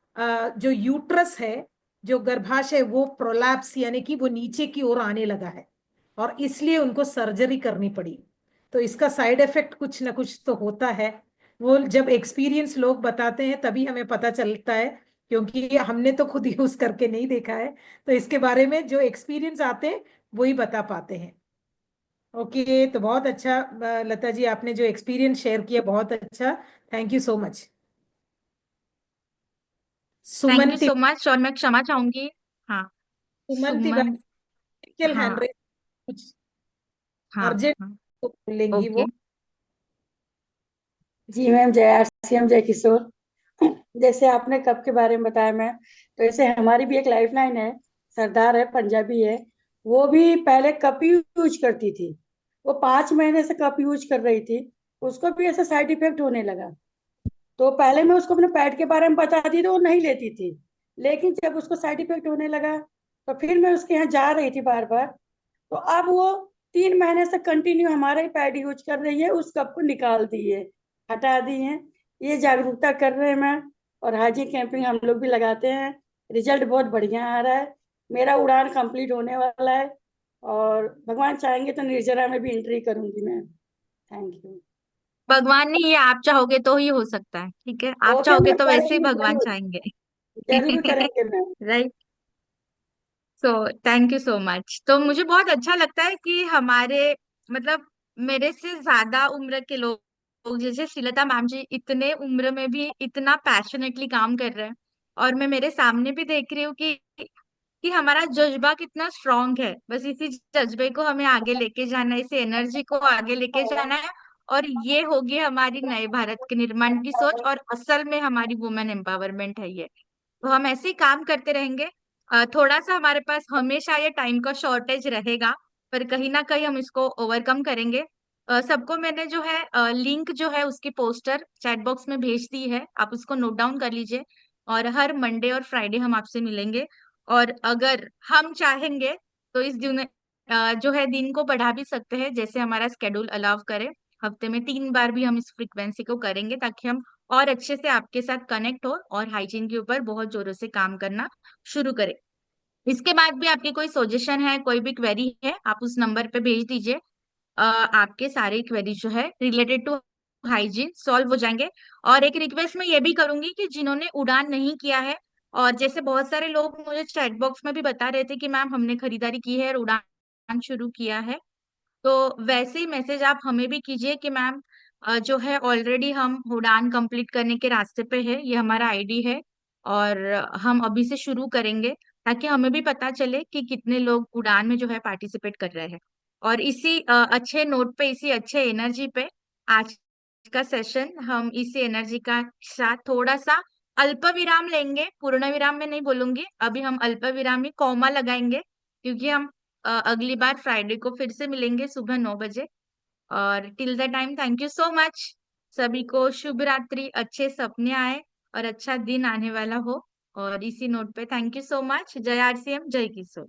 जो यूट्रस है, जो गर्भाशय, वो प्रोलैप्स यानी कि वो नीचे की ओर आने लगा है, और इसलिए उनको सर्जरी करनी पड़ी। तो इसका साइड इफेक्ट कुछ ना कुछ तो होता है। वो जब एक्सपीरियंस लोग बताते हैं तभी हमें पता चलता है, क्योंकि हमने तो खुद यूज करके नहीं देखा है। तो इसके बारे में जो एक्सपीरियंस आते हैं वही बता पाते हैं। ओके, तो बहुत अच्छा लता जी, आपने जो एक्सपीरियंस शेयर किया बहुत अच्छा। Thank you so much. Thank Suman you so much. और मैं क्षमा चाहूंगी। हाँ, सुमन सुमन। तिवारी हैंड हाँ रेज, कुछ हाँ अर्जेंट हाँ। तो बोलेंगी ओके। वो। जी मैम, जय आरसीएम जय किशोर। जैसे आपने कप के बारे में बताया मैम, तो ऐसे हमारी भी एक लाइफ लाइन है, सरदार है, पंजाबी है। वो भी पहले कप ही यूज करती थी। वो 5 महीने से कप यूज कर रही थी। उसको भी ऐसा साइड इफेक्ट होने लगा। तो पहले मैं उसको अपने पैड के बारे में बताती तो वो नहीं लेती थी। लेकिन जब उसको साइड इफेक्ट होने लगा तो फिर मैं उसके यहाँ जा रही थी बार बार। तो अब वो 3 महीने से कंटिन्यू हमारा ही पैड यूज कर रही है, उस कप को निकाल दी है, हटा दी है। ये जागरूकता कर रहे हैं मैम। और हाइजीन कैंपिंग हम लोग भी लगाते हैं। रिजल्ट बहुत बढ़िया आ रहा है। मेरा उड़ान कंप्लीट होने वाला है, और भगवान चाहेंगे तो निर्जरा में भी एंट्री करूंगी मैम। Thank you. भगवान नहीं, ये आप चाहोगे तो ही हो सकता है। ठीक है, आप ओके चाहोगे मैम, तो वैसे ही करेंगे भगवान जरूर। चाहेंगे। जरूर करेंगे ma'am. Right. So thank you so much. तो मुझे बहुत अच्छा लगता है कि हमारे मतलब मेरे से ज्यादा उम्र के लोग जैसे श्रीलता मैम जी इतने उम्र में भी इतना पैशनेटली काम कर रहे हैं। और मैं मेरे सामने भी देख रही हूँ कि हमारा जज्बा कितना स्ट्रांग है। बस इसी जज्बे को हमें आगे लेके जाना है, इसी एनर्जी को आगे लेके जाना है। और ये होगी हमारी नए भारत के निर्माण की सोच, और असल में हमारी वुमेन एम्पावरमेंट है ये। तो हम ऐसे ही काम करते रहेंगे। थोड़ा सा हमारे पास हमेशा ये टाइम का शॉर्टेज रहेगा, पर कहीं ना कहीं हम इसको ओवरकम करेंगे। सबको मैंने जो है लिंक जो है उसकी पोस्टर चैट बॉक्स में भेज दी है, आप उसको नोट डाउन कर लीजिए। और हर मंडे और फ्राइडे हम आपसे मिलेंगे। और अगर हम चाहेंगे तो इस दिन जो है दिन को बढ़ा भी सकते हैं, जैसे हमारा स्केड्यूल अलाउ करे। हफ्ते में 3 बार भी हम इस फ्रीक्वेंसी को करेंगे, ताकि हम और अच्छे से आपके साथ कनेक्ट हो और हाइजीन के ऊपर बहुत जोरों से काम करना शुरू करें। इसके बाद भी आपकी कोई सजेशन है, कोई भी क्वेरी है, आप उस नंबर पे भेज दीजिए। आपके सारे क्वेरी जो है रिलेटेड टू हाइजीन सॉल्व हो जाएंगे। और एक रिक्वेस्ट मैं ये भी करूंगी कि जिन्होंने उड़ान नहीं किया है, और जैसे बहुत सारे लोग मुझे चैट बॉक्स में भी बता रहे थे कि मैम हमने खरीदारी की है और उड़ान शुरू किया है, तो वैसे ही मैसेज आप हमें भी कीजिए कि मैम जो है ऑलरेडी हम उड़ान कंप्लीट करने के रास्ते पे है, ये हमारा आईडी है और हम अभी से शुरू करेंगे, ताकि हमें भी पता चले कि कितने लोग उड़ान में जो है पार्टिसिपेट कर रहे हैं। और इसी अच्छे नोट पे, इसी अच्छे एनर्जी पे आज का सेशन हम इसी एनर्जी का साथ थोड़ा सा अल्प विराम लेंगे। पूर्ण विराम में नहीं बोलूंगी, अभी हम अल्प विराम ही कॉमा लगाएंगे, क्योंकि हम अगली बार फ्राइडे को फिर से मिलेंगे सुबह 9 बजे। और till the time thank you so much. सभी को शुभ रात्रि, अच्छे सपने आए और अच्छा दिन आने वाला हो। और इसी नोट पे थैंक यू सो मच। जय आरसीएम, जय किशोर।